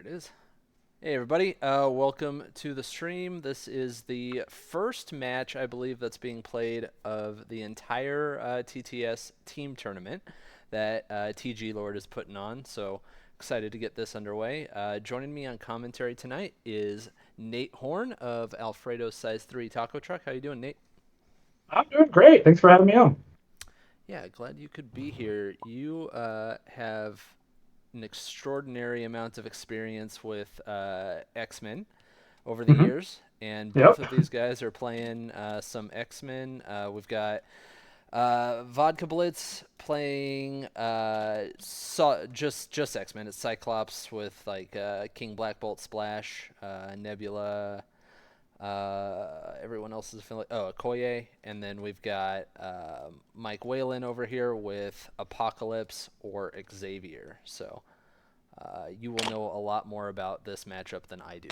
it is. Hey everybody, welcome to the stream. This is the first match, I believe, that's being played of the entire TTS team tournament that TG Lord is putting on. So excited to get this underway. Joining me on commentary tonight is Nate Horn of Alfredo's Size 3 Taco Truck. How you doing, Nate? I'm doing great. Thanks for having me on. Yeah, glad you could be here. You have an extraordinary amount of experience with X-Men over the Hmm. years, and both Yep. of these guys are playing some X-Men. We've got Vodka Blitz playing just X-Men. It's Cyclops with like King Black Bolt Splash, Nebula. Everyone else is feeling Okoye, and then we've got Mike Whalen over here with Apocalypse or Xavier. So you will know a lot more about this matchup than I do.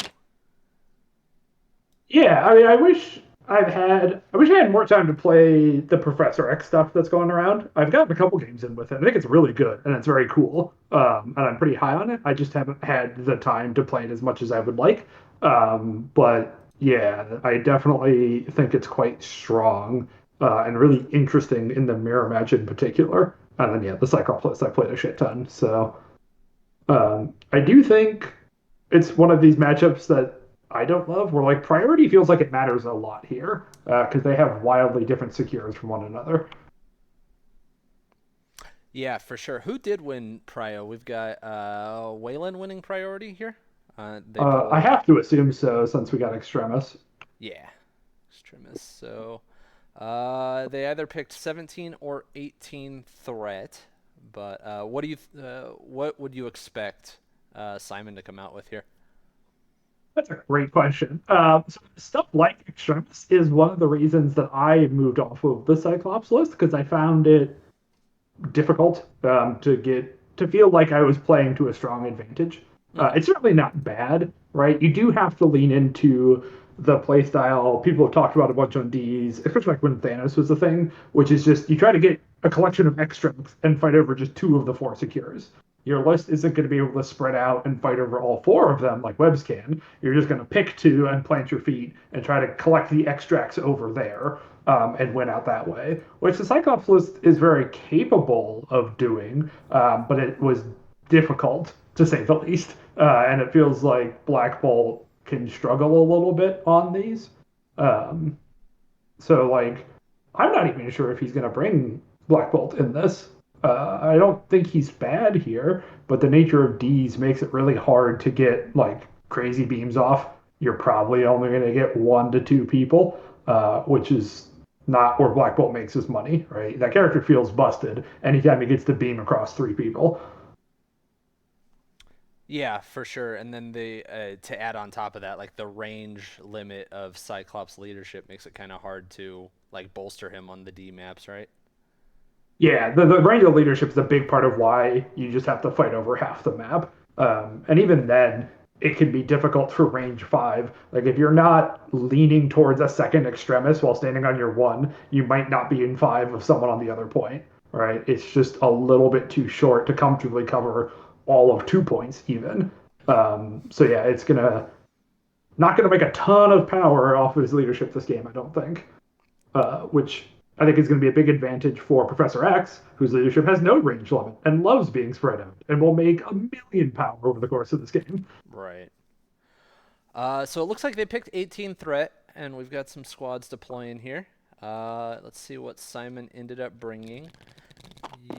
Yeah, I mean, I wish I had more time to play the Professor X stuff that's going around. I've gotten a couple games in with it. I think it's really good and it's very cool. And I'm pretty high on it. I just haven't had the time to play it as much as I would like. But yeah, I definitely think it's quite strong, and really interesting in the mirror match in particular. And then yeah, the Cyclops I played a shit ton. So I do think it's one of these matchups that I don't love, where like priority feels like it matters a lot here because they have wildly different secures from one another. Yeah, for sure. Who did win Prio? We've got Whalen winning priority here. They I pulled, have to assume so since we got Extremis. yeah, extremists. So they either picked 17 or 18 threat. But what would you expect Simon to come out with here? That's a great question. So stuff like Extremis is one of the reasons that I moved off of the Cyclops list because I found it difficult to feel like I was playing to a strong advantage. Mm-hmm. It's certainly not bad, right? You do have to lean into the play style. People have talked about a bunch on D's, especially like when Thanos was the thing, which is just you try to get a collection of extracts and fight over just two of the four secures. Your list isn't going to be able to spread out and fight over all four of them like Webs can. You're just going to pick two and plant your feet and try to collect the extracts over there, and win out that way, which the Cyclops list is very capable of doing, but it was difficult to say the least. And it feels like Black Bolt can struggle a little bit on these. Um, so, like, I'm not even sure if he's going to bring Black Bolt in this. I don't think he's bad here, but the nature of D's makes it really hard to get like crazy beams off. You're probably only going to get 1 to 2 people, which is not where Black Bolt makes his money, right? That character feels busted anytime he gets to beam across 3 people. Yeah, for sure. And then the to add on top of that, like the range limit of Cyclops leadership makes it kind of hard to like bolster him on the D maps, right? Yeah, the range of leadership is a big part of why you just have to fight over half the map. And even then, it can be difficult for range five. Like if you're not leaning towards a second extremis while standing on your one, you might not be in five of someone on the other point, right? It's just a little bit too short to comfortably cover all of 2 points even. So yeah, it's gonna not gonna make a ton of power off of his leadership this game, I don't think, which I think is going to be a big advantage for Professor X, whose leadership has no range limit and loves being spread out and will make 1 million power over the course of this game. Right. So it looks like they picked 18 threat, and we've got some squads deploying here. Let's see what Simon ended up bringing.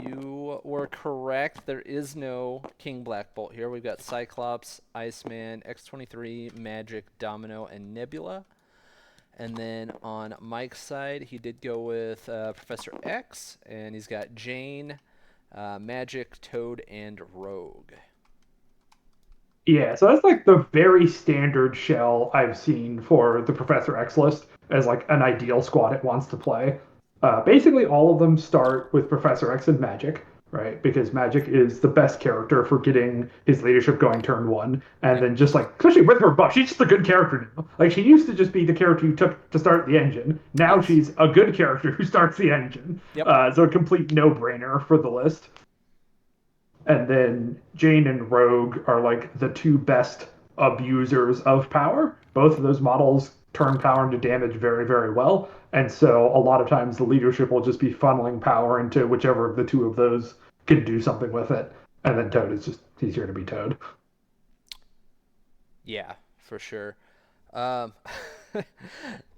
You were correct. There is no King Black Bolt here. We've got Cyclops, Iceman, X-23, Magic, Domino, and Nebula. And then on Mike's side, he did go with Professor X, and he's got Jane, Magic, Toad, and Rogue. Yeah, so that's like the very standard shell I've seen for the Professor X list as like an ideal squad it wants to play. Basically, all of them start with Professor X and Magic, right? Because Magic is the best character for getting his leadership going turn one. And Yep. then just like, especially with her buff, she's just a good character now. Like, she used to just be the character you took to start the engine. Now Yes. she's a good character who starts the engine. Yep. So a complete no brainer for the list. And then Jane and Rogue are like the two best abusers of power. Both of those models turn power into damage very, very well. And so a lot of times the leadership will just be funneling power into whichever of the two of those can do something with it. And then Toad is just easier to be Toad. Yeah, for sure. Um,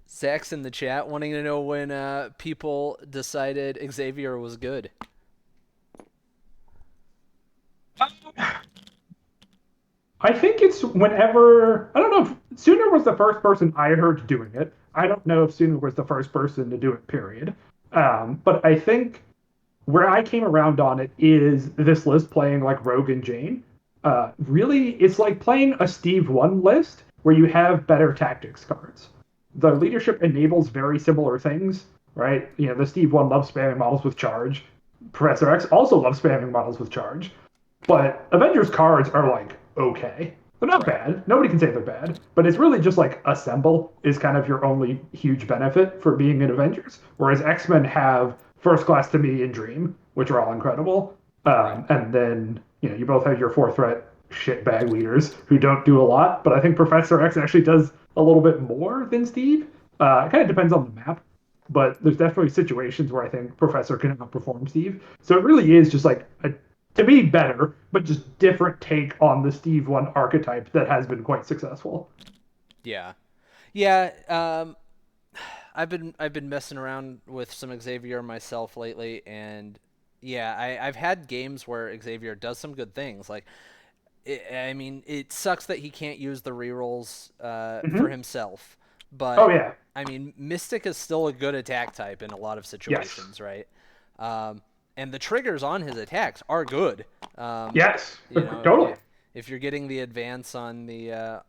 Zach's in the chat wanting to know when people decided Xavier was good. I think it's whenever, I don't know if Sooner was the first person I heard doing it. I don't know if Sooner was the first person to do it, period. But I think where I came around on it is this list playing like Rogue and Jane. Really, it's like playing a Steve 1 list where you have better tactics cards. The leadership enables very similar things, right? You know, the Steve 1 loves spamming models with charge. Professor X also loves spamming models with charge. But Avengers cards are like okay. They're not Right. bad. Nobody can say they're bad. But it's really just like assemble is kind of your only huge benefit for being in Avengers. Whereas X-Men have First Class to Me and Dream, which are all incredible. Right. And then, you know, you both have your four threat shitbag leaders who don't do a lot. But I think Professor X actually does a little bit more than Steve. It kind of depends on the map. But there's definitely situations where I think Professor can outperform Steve. So it really is just like a to me better, but just different take on the Steve one archetype that has been quite successful. Yeah. Yeah. I've been messing around with some Xavier myself lately, and yeah, I've had games where Xavier does some good things. Like, I mean, it sucks that he can't use the rerolls for Mm-hmm. himself, Oh but yeah, I mean, Mystic is still a good attack type in a lot of yes, situations, right? Um, and the triggers on his attacks are good. Um, yes, you know, totally. if you're getting the advance on the uh,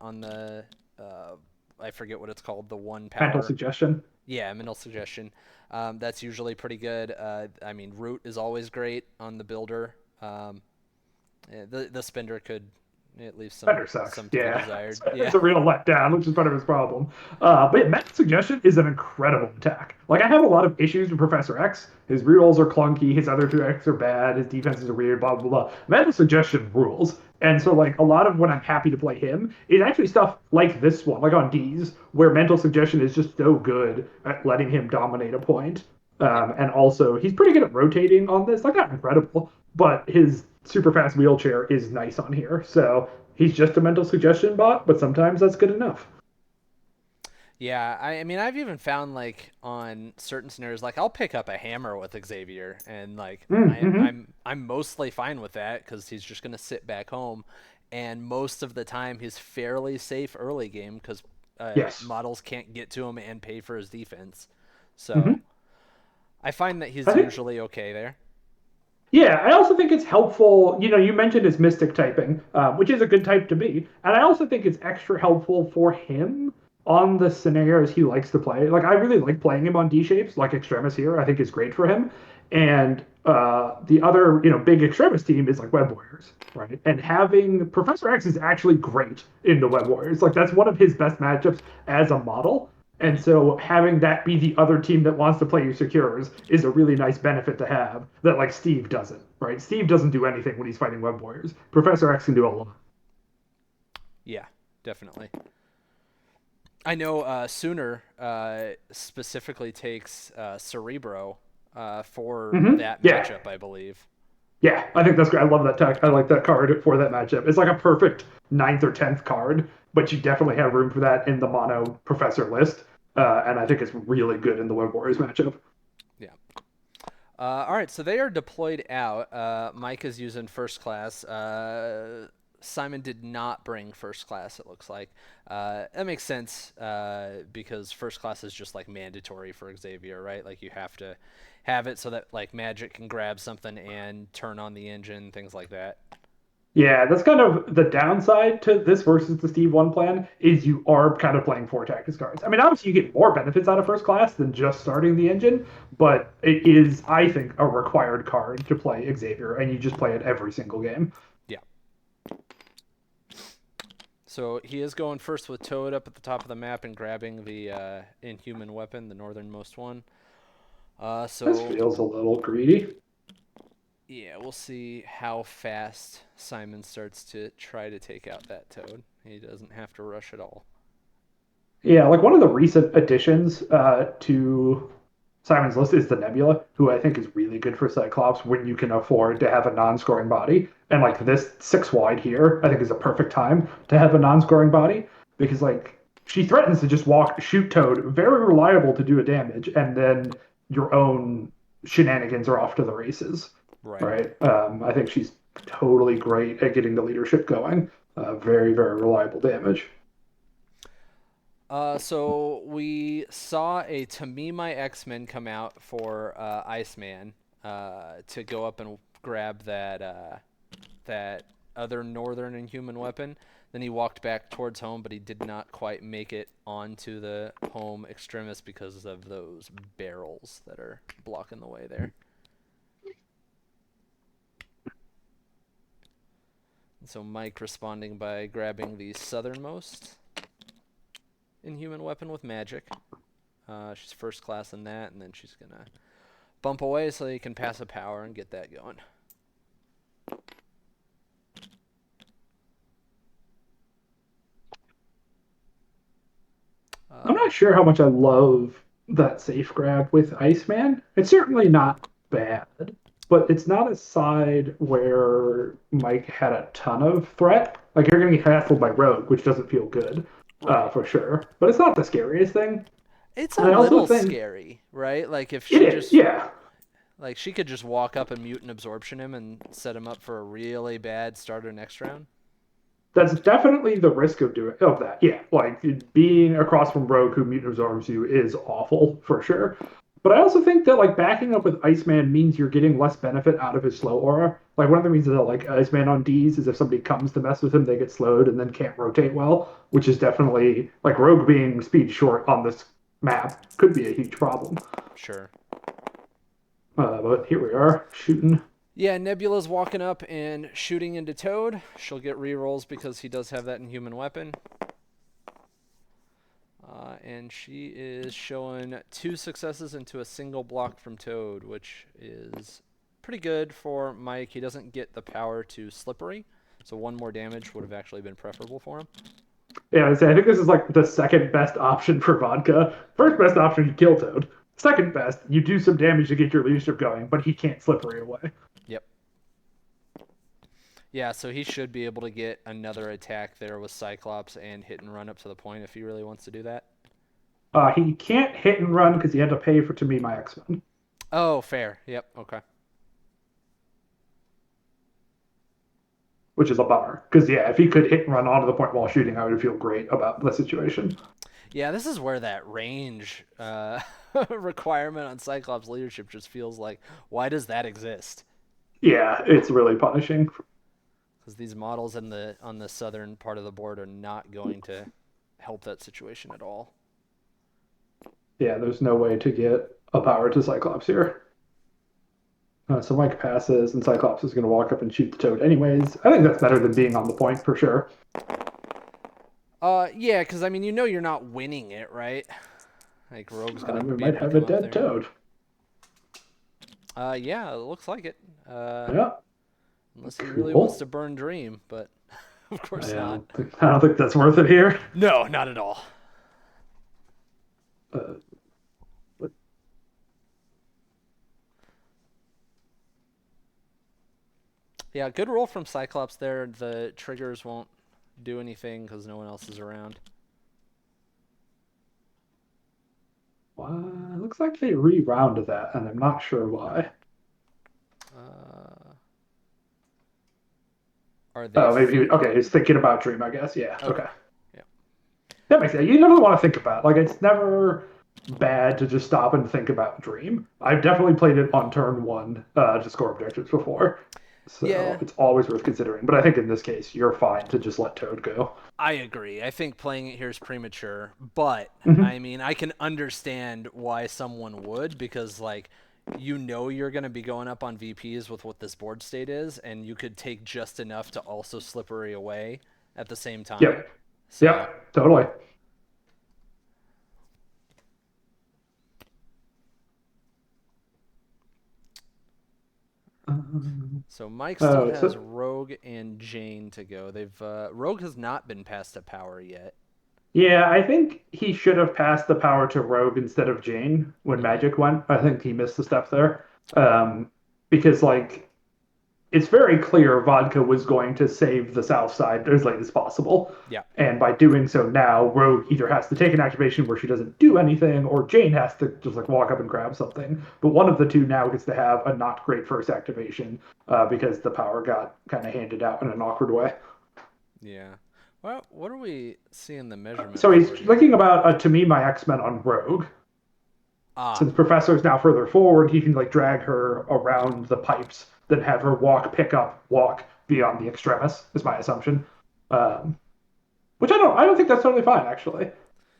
I forget what it's called, the one Mental power, suggestion. yeah, mental suggestion. That's usually pretty good. I mean, root is always great on the builder. The spender could it leaves Better sucks. some to be Yeah, desired. it's Yeah. a real letdown, which is part of his problem. But yeah, Mental Suggestion is an incredible attack. Like I have a lot of issues with Professor X. His rerolls are clunky. His other two X are bad. His defenses are weird. Blah blah blah. Mental Suggestion rules. And so like a lot of when I'm happy to play him is actually stuff like this one, like on D's, where Mental Suggestion is just so good at letting him dominate a point. Yep. And also, he's pretty good at rotating on this. Like, not incredible, but his super fast wheelchair is nice on here. So he's just a mental suggestion bot, but sometimes that's good enough. Yeah, I mean, I've even found like on certain scenarios, like I'll pick up a hammer with Xavier, and like Mm-hmm. I'm mostly fine with that because he's just gonna sit back home, and most of the time he's fairly safe early game because Yes. models can't get to him and pay for his defense, so Mm-hmm. I find that I he's think usually okay there. Yeah, I also think it's helpful. You know, you mentioned his mystic typing, which is a good type to be, and I also think it's extra helpful for him on the scenarios he likes to play. Like, I really like playing him on D shapes, like Extremis here. I think is great for him, and the other, big Extremis team is like Web Warriors, right? And having Professor X is actually great in the Web Warriors. Like, that's one of his best matchups as a model. And Hmm. so having that be the other team that wants to play you secures is a really nice benefit to have that like Steve doesn't, right? Steve doesn't do anything when he's fighting web warriors. Professor X can do a lot. Yeah, definitely. I know Sooner specifically takes Cerebro for that Yeah. matchup, I believe. Yeah, I think that's great. I love that tech. I like that card for that matchup. It's like a perfect ninth or 10th card, but you definitely have room for that in the mono professor list. And I think it's really good in the Web Warriors matchup. Yeah. All right, so they are deployed out. Mike is using first class. Simon did not bring first class, it looks like. That makes sense because first class is just like mandatory for Xavier, right? Like you have to have it so that like Magic can grab something and turn on the engine, things like that. Yeah, that's kind of the downside to this versus the Steve One plan is you are kind of playing four tactics cards. I mean, obviously you get more benefits out of first class than just starting the engine, but it is, I think, a required card to play Xavier, and you just play it every single game. Yeah. So he is going first with Toad up at the top of the map and grabbing the Inhuman weapon, the northernmost one. This So feels a little greedy. Yeah, we'll see how fast Simon starts to try to take out that toad. He doesn't have to rush at all. Yeah, like one of the recent additions to Simon's list is the Nebula, who I think is really good for Cyclops when you can afford to have a non-scoring body. And Yeah. like this 6 wide here, I think is a perfect time to have a non-scoring body because like she threatens to just walk, shoot Toad, very reliable to do a damage, and then your own shenanigans are off to the races, Right. right? I think she's totally great at getting the leadership going. Very, very reliable damage. So we saw a To Me My X-Men come out for Iceman to go up and grab that other northern inhuman weapon. Then he walked back towards home, but he did not quite make it onto the home extremis because of those barrels that are blocking the way there. And so Mike responding by grabbing the southernmost inhuman weapon with magic. She's first class in that, and then she's gonna bump away so he can pass a power and get that going. I'm Uh, not sure how much I love that safe grab with Iceman. It's certainly not bad, but it's not a side where Mike had a ton of threat. Like you're going to get hassled by Rogue, which doesn't feel good, right. for sure. But it's not the scariest thing. It's a And I also little think scary, right? Like if it she is, just yeah. like she could just walk up and mutant absorption him and set him up for a really bad starter next round. That's definitely the risk of doing of that. Yeah, like being across from Rogue who mutant absorbs you is awful for sure. But I also think that like backing up with Iceman means you're getting less benefit out of his slow aura. Like one of the reasons I like Iceman on D's is if somebody comes to mess with him, they get slowed and then can't rotate well, which is definitely like Rogue being speed short on this map could be a huge problem. Sure. But here we are shooting. Yeah, Nebula's walking up and shooting into Toad. She'll get rerolls because he does have that inhuman weapon. And she is showing 2 successes into a single block from Toad, which is pretty good for Mike. He doesn't get the power to slippery, so 1 more damage would have actually been preferable for him. Yeah, I think this is like the second best option for vodka. First best option, you kill Toad. Second best, you do some damage to get your leadership going, but he can't slippery away. Yep. Yeah, so he should be able to get another attack there with Cyclops and hit and run up to the point if he really wants to do that. He can't hit and run because he had to pay for To Me My X-Men, Oh, fair. Yep. Okay. which is a bummer. Because yeah, if he could hit and run onto the point while shooting, I would feel great about the situation. Yeah, this is where that range requirement on Cyclops leadership just feels like, why does that exist? Yeah, it's really punishing. Because these models in the on the southern part of the board are not going to help that situation at all. Yeah, there's no way to get a power to Cyclops here. So Mike passes, and Cyclops is going to walk up and shoot the Toad anyways. I think that's better than being on the point for sure. Yeah, because I mean, you know, you're not winning it, right? Like Rogue's gonna We be might able to have a come up dead there. Toad. Yeah, it looks like it. Yeah, Unless he really wants cool. to burn Dream, but of course not. I don't think that's worth it here. No, not at all. Uh, but Yeah, good roll from Cyclops there. The triggers won't do anything because no one else is around. looks like they rerounded that, and I'm not sure why. Uh, are they Oh, maybe thinking? okay. He's thinking about Dream, I guess. Yeah. Okay. Okay. Yeah. That makes sense. You never want to think about it. Like it's never bad to just stop and think about Dream. I've definitely played it on turn one to score objectives before, so Yeah, it's always worth considering. But I think in this case, you're fine to just let Toad go. I agree. I think playing it here is premature, but I Hmm. mean, I can understand why someone would because like you know you're going to be going up on VPs with what this board state is and you could take just enough to also slippery away at the same time. Yep. So, Yep. Totally. So Mike still has So Rogue and Jane to go. They've Rogue has not been passed to power yet. yeah, I think he should have passed the power to Rogue instead of Jane when Hmm. Magic went. I think he missed the step there. Because like it's very clear Vodka was going to save the South Side as late as possible. Yeah. And by doing so now, Rogue either has to take an activation where she doesn't do anything, or Jane has to just like walk up and grab something. But one of the two now gets to have a not great first activation because the power got kind of handed out in an awkward way. Yeah. Well, what are we seeing the measurement So he's for here? thinking about To Me My X-Men on Rogue. Ah, Since Professor is now further forward, he can like drag her around the pipes, then have her walk, pick up, walk beyond the extremis, is my assumption. Um, which I don't think that's totally fine actually.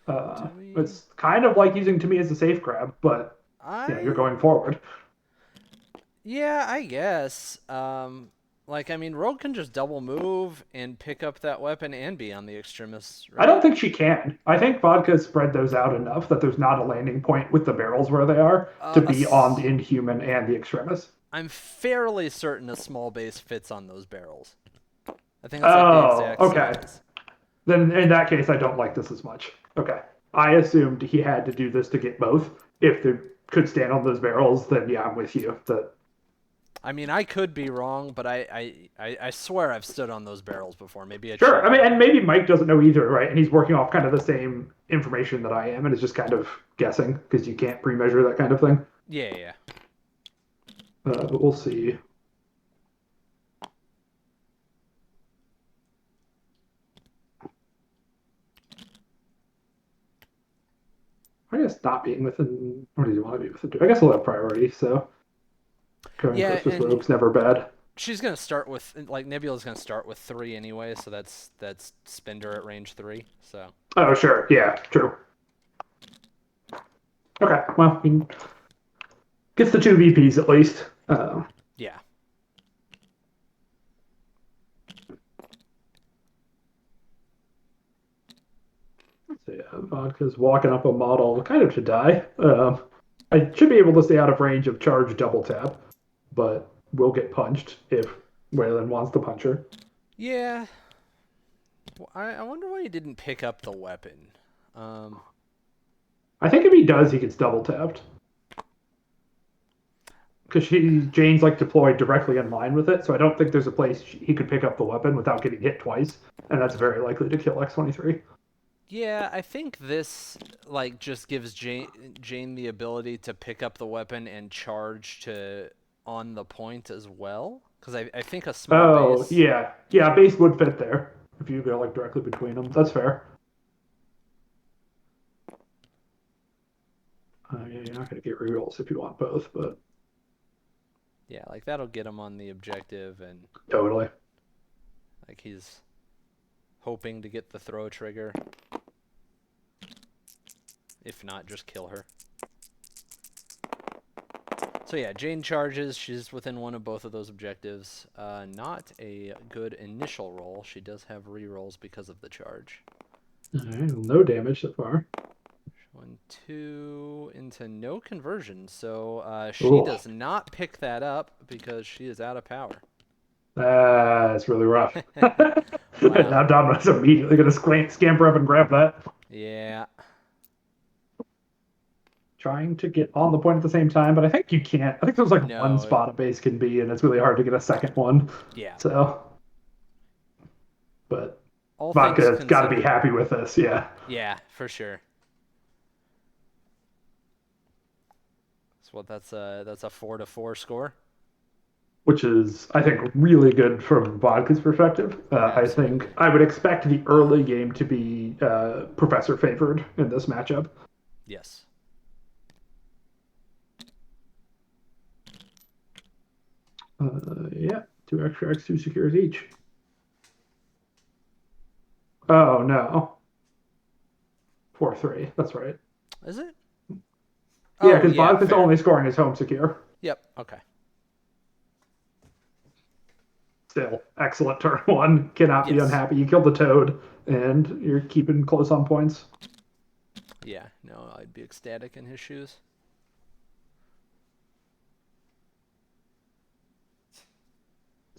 do we? It's kind of like using To Me as a safe grab, but you're I going forward. Yeah, I guess. Like I mean, Rogue can just double move and pick up that weapon and be on the extremis, I don't right? think she can. I think Vodka spread those out enough that there's not a landing point with the barrels where they are to A be on the Inhuman and the extremis. I'm fairly certain a small base fits on those barrels. I think it's like the Oh, exact okay. size. Then in that case, I don't like this as much. Okay. I assumed he had to do this to get both. If they could stand on those barrels, then yeah, I'm with you. That I mean, I could be wrong, but I swear I've stood on those barrels before. Maybe a sure. cheat I mean, code. and maybe Mike doesn't know either, right? And he's working off kind of the same information that I am, and is just kind of guessing because you can't pre-measure that kind of thing. Yeah, yeah. But we'll see. I guess not being within. What do you want to be within? I guess we'll have priority. So going Yeah, first with and Rogue's never bad. she's gonna start with like Nebula's gonna start with 3 anyway, so that's Spender at range 3. So Oh, sure. Yeah, true. Okay. Well, he gets the two VPs at least. yeah, So yeah, Vodka's walking up a model kind of to die. I should be able to stay out of range of charge double tap, but will get punched if Wayland wants to punch her. yeah. I wonder why he didn't pick up the weapon. Um, I think if he does, he gets double tapped. Because Jane's like deployed directly in line with it, so I don't think there's a place he could pick up the weapon without getting hit twice, and that's very likely to kill X-23. yeah, I think this like just gives Jane the ability to pick up the weapon and charge to on the point as well. Because I think a small Oh base. yeah, yeah, base would fit there if you go like directly between them. That's fair. Yeah, you're not going to get rerolls if you want both, but Yeah, like that'll get him on the objective, and totally. like he's hoping to get the throw trigger. If not, just kill her. So yeah, Jane charges. She's within one of both of those objectives. Not a good initial roll. She does have rerolls because of the charge. All right, well, no damage so far. 1, 2 into no conversion. So she Oh, does not pick that up because she is out of power. that's really rough. Wow. Now Domino's immediately going to scamper up and grab that. Yeah. Trying to get on the point at the same time, but I think you can't. I think there's like one No. spot a base can be, and it's really hard to get a second one. Yeah. So, but All things Vodka's got to be considered. happy with this. Yeah. Yeah, for sure. So what? That's a 4-4 score. Which is, I think, really good from Vodka's perspective. I think Absolutely. I would expect the early game to be Professor favored in this matchup. Yes. Yeah, two extra X2 secures each. Oh no, 4-3. That's right. Is it? Yeah, Oh because yeah, Vodka's fair. only scoring his home secure. Yep. Okay. Still, excellent turn one. Cannot be Yes. unhappy. You killed the toad, and you're keeping close on points. Yeah. No, I'd be ecstatic in his shoes.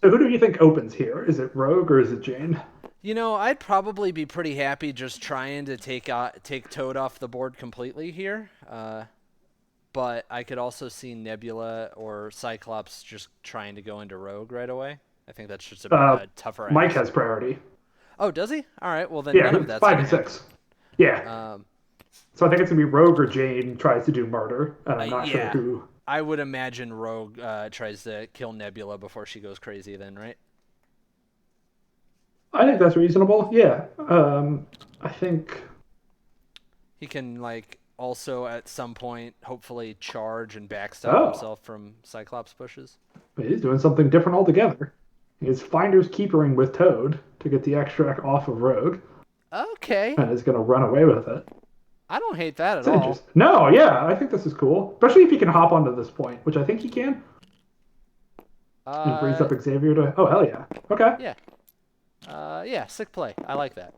So who do you think opens here? Is it Rogue or is it Jane? I'd probably be pretty happy just trying to take Toad off the board completely here. But I could also see Nebula or Cyclops just trying to go into Rogue right away. I think that's just Uh, a tougher Mike ask. has priority. Oh, does he? All right. Well, then Yeah, none of it's that's five gonna to happen. six. Yeah. Um, So I think it's gonna be Rogue or Jane tries to do murder, and I'm not sure yeah, who. I would imagine Rogue tries to kill Nebula before she goes crazy. Then, right? I think that's reasonable. Yeah. I think. He can also at some point hopefully charge and backstop Oh, himself from Cyclops pushes. he's doing something different altogether. He's finders keepering with Toad to get the extract off of Rogue, Okay, and is gonna run away with it. I don't hate that at It's all. interesting. No, yeah, I think this is cool, especially if he can hop onto this point, which I think he can, and frees Uh, up Xavier to. Oh hell yeah. Okay. yeah. Yeah, sick play. I like that.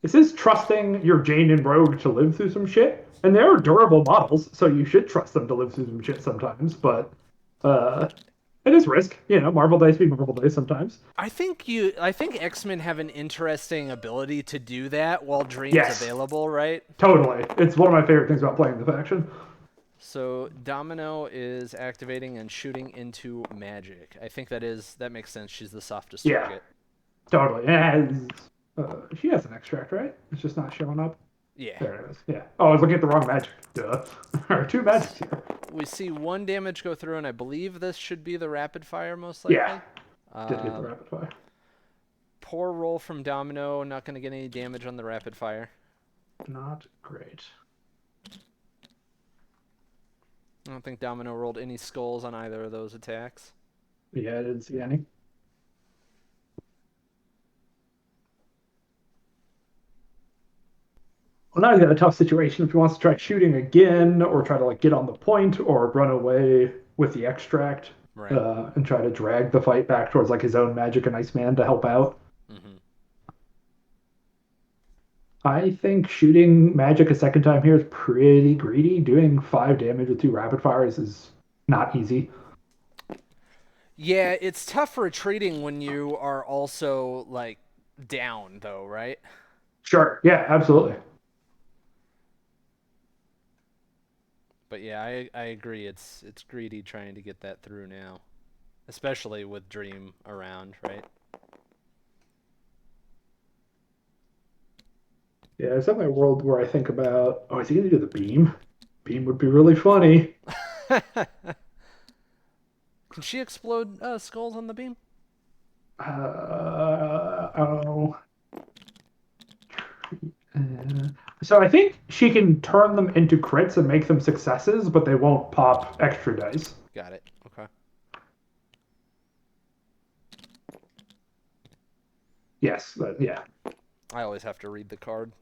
This is trusting your Jane and Rogue to live through some shit, and they're durable models, so you should trust them to live through some shit sometimes. But uh, it is risk, Marvel dice be Marvel dice sometimes. I think X-Men have an interesting ability to do that while Dream's Yes, available, right? totally. It's one of my favorite things about playing the faction. So Domino is activating and shooting into Magic. I think that makes sense. She's the softest Yeah, target. totally. And she has an extract, right? It's just not showing up. Yeah. There it is. Yeah. Oh, I was looking at the wrong magic. Duh. There are two magics here. We see one damage go through, and I believe this should be the rapid fire, most Yeah, likely. did get the Um, rapid fire. Poor roll from Domino. Not going to get any damage on the rapid fire. Not great. I don't think Domino rolled any skulls on either of those attacks. Yeah, I didn't see any. Well, now he's got a tough situation if he wants to try shooting again or try to get on the point or run away with the extract Right. and try to drag the fight back towards his own magic and Iceman to help out. Mm-hmm. I think shooting magic a second time here is pretty greedy. Doing 5 damage with 2 rapid fires is not easy. Yeah, it's tough retreating when you are also down, though, right? Sure. Yeah, absolutely. But yeah, I agree. It's greedy trying to get that through now, especially with Dream around, right? Yeah, there's definitely a world where I think about, oh, is he going to do the beam? Beam would be really funny. Can she explode skulls on the beam? Oh. So I think she can turn them into crits and make them successes, but they won't pop extra dice. Got it. Okay. Yes, yeah. I always have to read the card.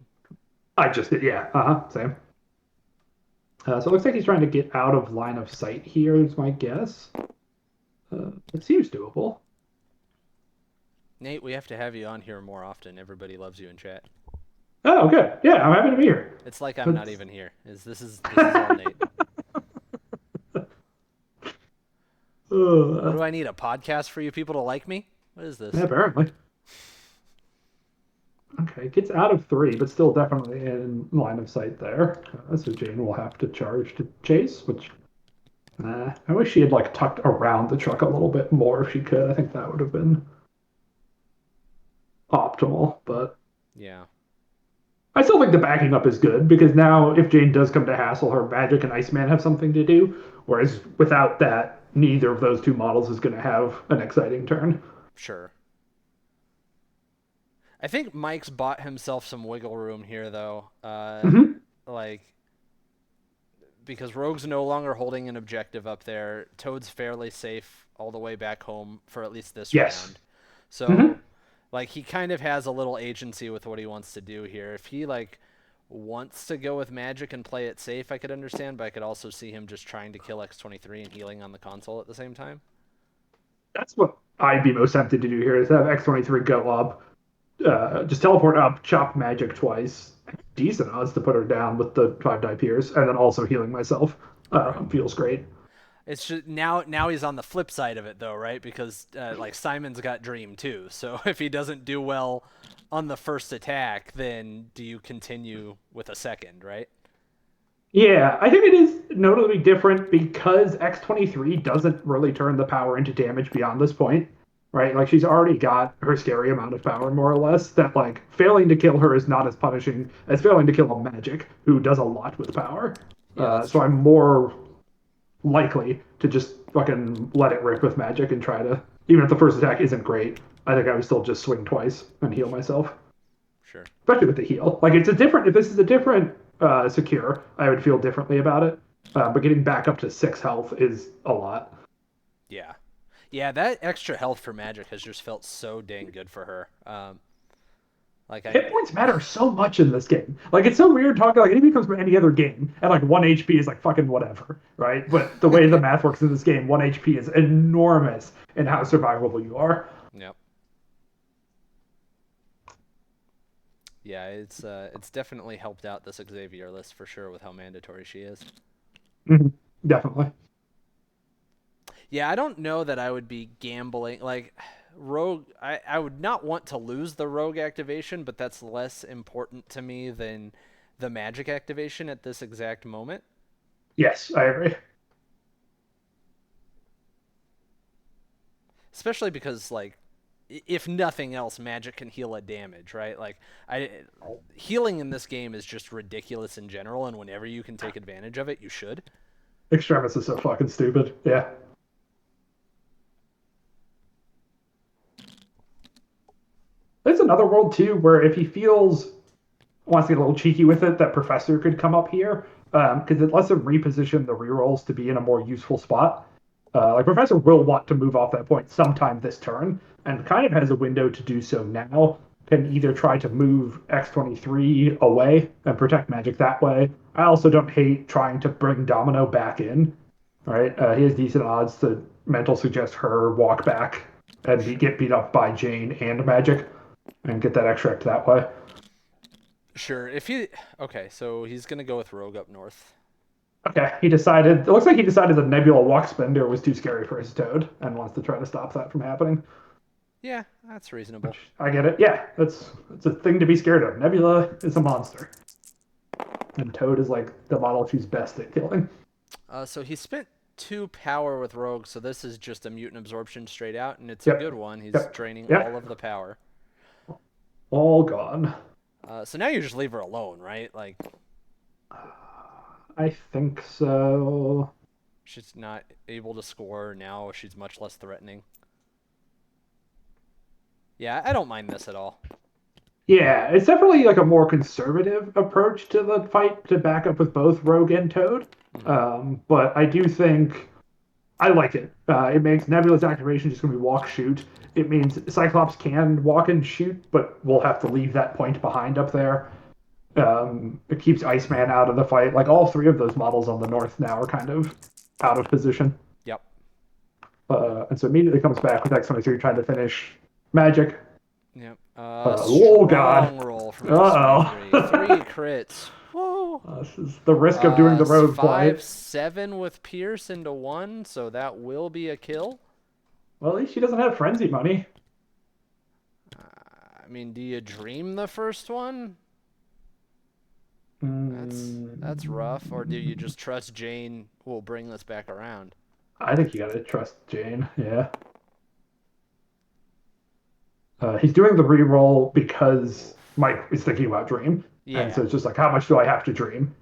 I just did, yeah. Same. So it looks like he's trying to get out of line of sight here, is my guess. It seems doable. Nate, we have to have you on here more often. Everybody loves you in chat. Oh, good. Yeah, I'm happy to be here. It's like I'm not even here. This is all Nate. What do I need, a podcast for you people to like me? What is this? Yeah, apparently. Okay, gets out of 3, but still definitely in line of sight there. So Jane will have to charge to chase, which I wish she had tucked around the truck a little bit more if she could. I think that would have been optimal, but Yeah. I still think the backing up is good because now if Jane does come to hassle, her magic and Iceman have something to do, whereas without that, neither of those two models is going to have an exciting turn. Sure. I think Mike's bought himself some wiggle room here, though. Mm-hmm. Like, because Rogue's no longer holding an objective up there. Toad's fairly safe all the way back home for at least this Yes. round. So, Mm-hmm. he kind of has a little agency with what he wants to do here. If he, wants to go with magic and play it safe, I could understand, but I could also see him just trying to kill X-23 and healing on the console at the same time. That's what I'd be most tempted to do here is have X-23 go up, just teleport up, chop magic twice. Decent odds to put her down with the 5 die pierce, and then also healing myself. Right. Feels great. It's just now he's on the flip side of it though, right? Because like Simon's got Dream too. So if he doesn't do well on the first attack, then do you continue with a second, right? Yeah, I think it is notably different because X-23 doesn't really turn the power into damage beyond this point, right? Like she's already got her scary amount of power, more or less, that like failing to kill her is not as punishing as failing to kill a magic who does a lot with power. Yeah, that's So true. I'm more likely to just fucking let it rip with magic and try to, even if the first attack isn't great, I think I would still just swing twice and heal myself, Sure. especially with the heal. Like it's a different. If this is a different secure, I would feel differently about it. But getting back up to 6 health is a lot. Yeah. Yeah, that extra health for magic has just felt so dang good for her. Like I Hit points matter so much in this game. Like it's so weird talking like it becomes from any other game, and like 1 HP is like fucking whatever, right? But the way the math works in this game, 1 HP is enormous in how survivable you are. Yep. Yeah, it's definitely helped out this Xavier list for sure with how mandatory she is. Mhm. Definitely. Yeah, I don't know that I would be gambling like rogue I would not want to lose the rogue activation, but that's less important to me than the magic activation at this exact moment. Yes, I agree. Especially because like if nothing else magic can heal a damage, right? Like I healing in this game is just ridiculous in general, and whenever you can take advantage of it, you should. Extremis is so fucking stupid. Yeah. There's another world too where if he feels wants to get a little cheeky with it, that Professor could come up here because it lets him reposition the rerolls to be in a more useful spot. Like Professor will want to move off that point sometime this turn, and kind of has a window to do so now. Can either try to move X-23 away and protect Magic that way. I also don't hate trying to bring Domino back in. Right, he has decent odds to mental suggest her walk back and Sure. get beat up by Jane and Magic and get that extract that way. Sure. If he okay, so he's gonna go with Rogue up north. Okay, he decided. It looks like he decided the Nebula Walk Spender was too scary for his Toad and wants to try to stop that from happening. Yeah, that's reasonable. Which I get it. Yeah, that's a thing to be scared of. Nebula is a monster, and Toad is like the model she's best at killing. So he spent 2 power with Rogue, so this is just a mutant absorption straight out, and it's a good Yep, one. He's yep, draining all of yep. the power. All gone. So now you just leave her alone, right? Like I think so. she's not able to score now. She's much less threatening. Yeah, I don't mind this at all. Yeah, it's definitely like a more conservative approach to the fight to back up with both Rogue and Toad. Hmm. But I do think I like it. It makes Nebula's activation just going to be walk shoot. It means Cyclops can walk and shoot, but we'll have to leave that point behind up there. It keeps Iceman out of the fight. Like all three of those models on the north now are kind of out of position. Yep. And so immediately comes back with X-23 trying to finish Magic. Yep. Oh, God. Strong roll from X23. Three Uh-oh. crits. Whoa. This is the risk of doing the rogue play. 5-7 with Pierce into one, so that will be a kill. Well, at least she doesn't have frenzy money. I mean, do you dream the first one? That's rough. Or do you just trust Jane will bring this back around? I think you gotta trust Jane. Yeah. He's doing the reroll because Mike is thinking about Dream. And Yeah. so it's just like, how much do I have to dream?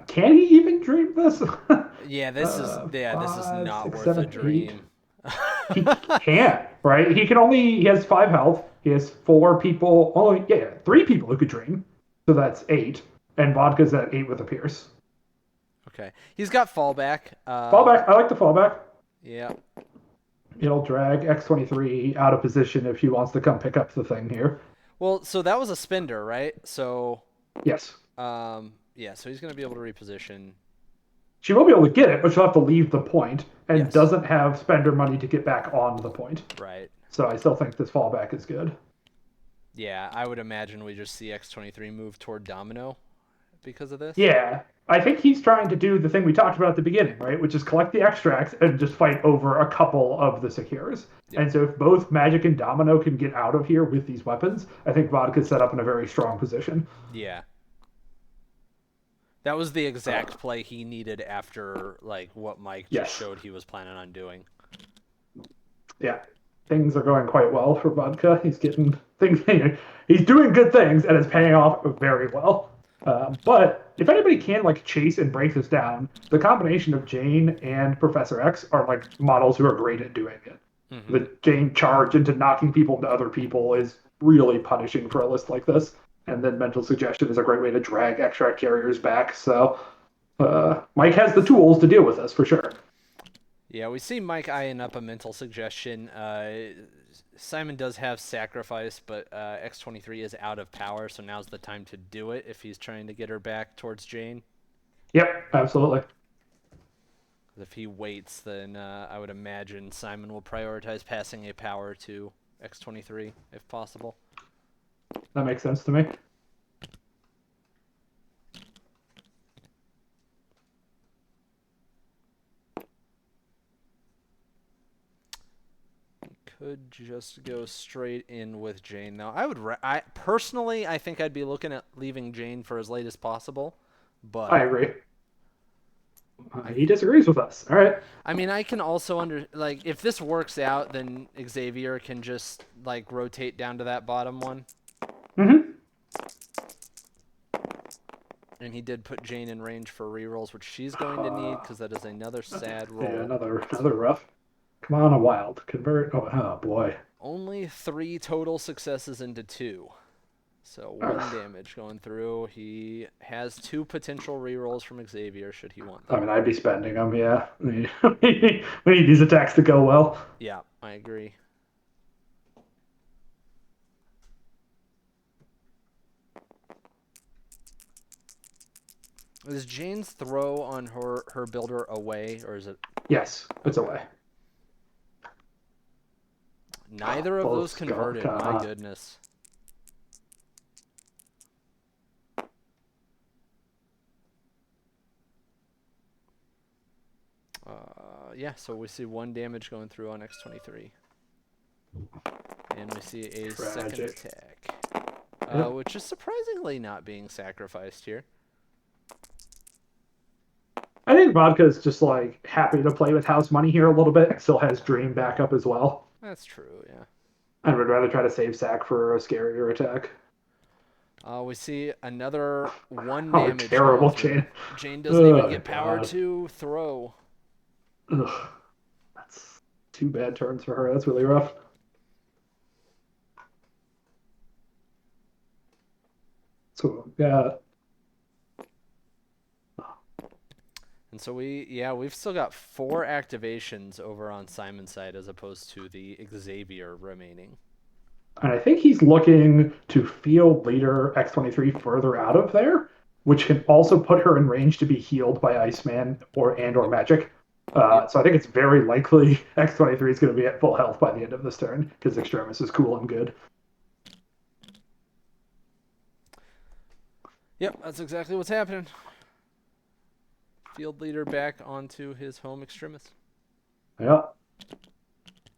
Can he even dream this? Yeah, this is Five, not six, worth a seven, eight. dream. He can't, right? He has 5 health. He has 4 people. Oh, yeah, 3 people who could dream. So that's 8. And Vodka's at 8 with a Pierce. Okay. He's got fallback. Fallback. I like the fallback. Yeah. It'll drag X-23 out of position if he wants to come pick up the thing here. Well, so that was a spender, right? So, Yes. yeah, so he's going to be able to reposition. She will be able to get it, but she'll have to leave the point and Yes. doesn't have spender money to get back on the point. Right. So I still think this fallback is good. Yeah, I would imagine we just see X23 move toward Domino because of this? Yeah, I think he's trying to do the thing we talked about at the beginning, right? Which is collect the extracts and just fight over a couple of the secures. Yep. And so if both Magic and Domino can get out of here with these weapons, I think Vodka's set up in a very strong position. Yeah. That was the Uh, exact play he needed after like what Mike just yes, showed he was planning on doing. yeah, things are going quite well for Vodka. He's getting things, he's doing good things and it's paying off very well. But if anybody can like chase and break this down, the combination of Jane and Professor X are like models who are great at doing it. Mm-hmm. The Jane charge into knocking people into other people is really punishing for a list like this. And then mental suggestion is a great way to drag extract carriers back. So Mike has the tools to deal with this for sure. Yeah, we see Mike eyeing up a mental suggestion. Simon does have sacrifice, but X23 is out of power, so now's the time to do it if he's trying to get her back towards Jane. Yep, absolutely. If he waits, then I would imagine Simon will prioritize passing a power to X23 if possible. That makes sense to me. Could just go straight in with Jane though. I personally, I think I'd be looking at leaving Jane for as late as possible, I but agree. I He disagrees with us. All right. I mean, I can also like if this works out, then Xavier can just like rotate down to that bottom one. Mm-hmm. And he did put Jane in range for rerolls, which she's going to need because that is another sad Yeah, roll. another rough. Come on, a wild convert. Oh boy. Only 3 total successes into 2. So 1 damage going through. He has 2 potential rerolls from Xavier should he want I them. mean, I'd be spending them. Yeah, we need these attacks to go well. Yeah, I agree. Is Jane's throw on her builder away, or is it? Yes, it's Okay. away. Neither of those Both converted. My goodness. Yeah, so we see 1 damage going through on X23. And we see a second Tragic. attack. Yep. Which is surprisingly not being sacrificed here. I think Vodka is just like happy to play with house money here a little bit. Still has Dream backup as well. That's true, yeah. I would rather try to save Sack for a scarier attack. We see another 1 Oh, damage terrible going through. Jane. Jane doesn't even Oh, get power God. to throw. Ugh. That's 2 bad turns for her. That's really rough. So, yeah. And so we've still got 4 activations over on Simon's side as opposed to the Xavier remaining. And I think he's looking to field leader X23 further out of there, which can also put her in range to be healed by Iceman or Yep. Magic. Yep. So I think it's very likely X23 is going to be at full health by the end of this turn because Extremis is cool and good. Yep, that's exactly what's happening. Field leader back onto his home Extremis. Yeah.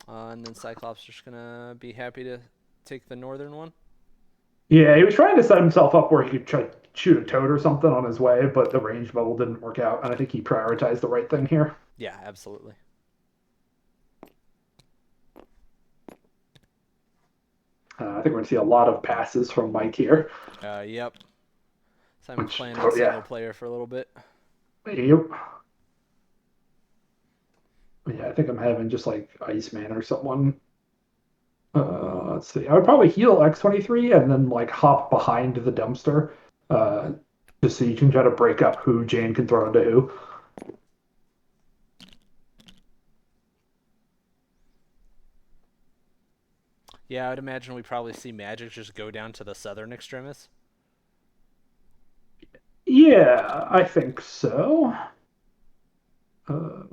And then Cyclops just gonna be happy to take the northern one. Yeah, he was trying to set himself up where he could try to shoot a toad or something on his way, but the range bubble didn't work out, and I think he prioritized the right thing here. Yeah, absolutely. I think we're going to see a lot of passes from Mike here. Yep. Simon's Which, playing on single yeah. player for a little bit. Yep. Yeah, I think I'm having just like Iceman or someone. Let's see. I would probably heal X23 and then like hop behind the dumpster, uh, just so you can try to break up who Jane can throw into who. Yeah, I'd imagine we probably see Magic just go down to the southern Extremis. Yeah, I think so. Uh,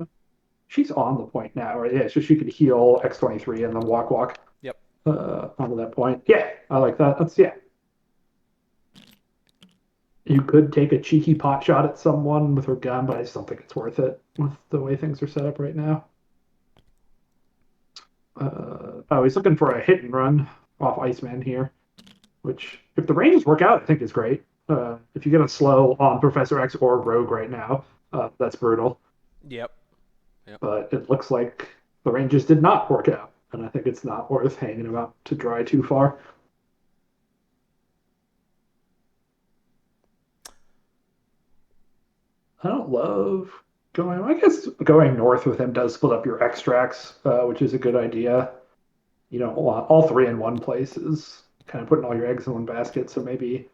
she's on the point now, right? Yeah, so she could heal X23 and then walk Yep. onto that point. Yeah, I like that. That's yeah. You could take a cheeky pot shot at someone with her gun, but I just don't think it's worth it with the way things are set up right now. Oh, he's looking for a hit and run off Iceman here, which, if the ranges work out, I think is great. If you get a slow on Professor X or Rogue right now, that's brutal. Yep. Yep. But it looks like the ranges did not work out, and I think it's not worth hanging him out to dry too far. I don't love going. I guess going north with him does split up your extracts, which is a good idea. You don't want all three in one place is kind of putting all your eggs in one basket. So maybe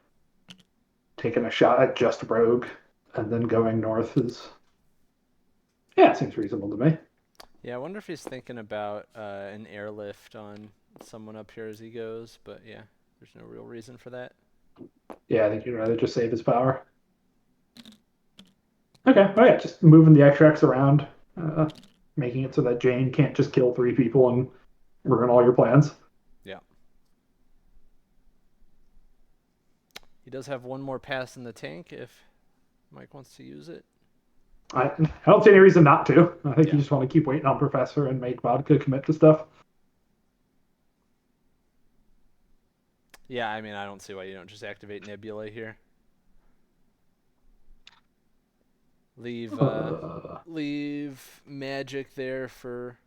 taking a shot at just Rogue and then going north is, yeah, it seems reasonable to me. Yeah, I wonder if he's thinking about an airlift on someone up here as he goes, but yeah, there's no real reason for that. Yeah, I think you'd rather just save his power. Okay, oh yeah, just moving the extracts around, uh, making it so that Jane can't just kill three people and ruin all your plans. Yeah. He does have one more pass in the tank if Mike wants to use it. I don't see any reason not to. I think Yeah. you just want to keep waiting on Professor and make Vodka commit to stuff. Yeah, I mean, I don't see why you don't just activate Nebula here. Leave leave magic there for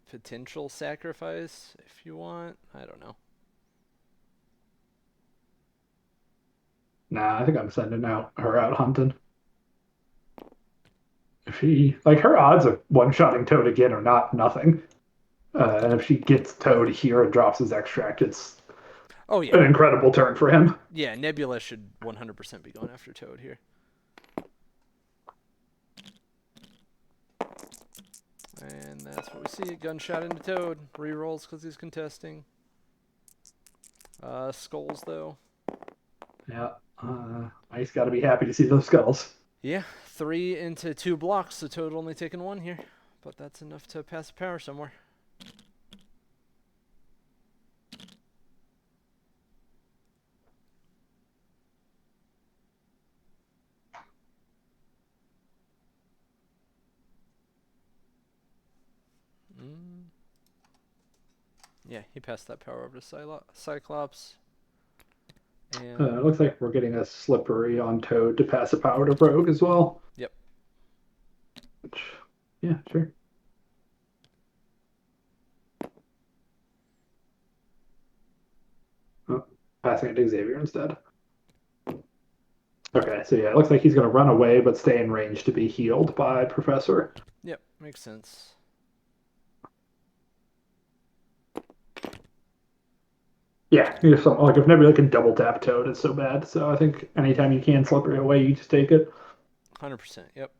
potential sacrifice if you want. I don't know. Nah, I think I'm sending her out hunting. If she like her odds of one-shotting Toad again are not nothing. And if she gets Toad here and drops his extract, it's Oh an yeah. incredible turn for him. Yeah, Nebula should 100% be going after Toad here. And that's what we see. Gunshot into Toad. Rerolls because he's contesting. Skulls, though. Yeah, Ice got to be happy to see those skulls. Yeah, 3 into 2 blocks, so Toad only taking 1 here. But that's enough to pass a power somewhere. Yeah, he passed that power over to Cyclops. And It looks like we're getting a slippery on Toad to pass a power to Rogue as well. Yep. Which, yeah, sure. Oh, passing it to Xavier instead. Okay, so yeah, it looks like he's going to run away but stay in range to be healed by Professor. Yep, makes sense. Yeah, like if Nebula can double tap Toad, it's so bad. So I think anytime you can slippery away, you just take it. 100%, yep.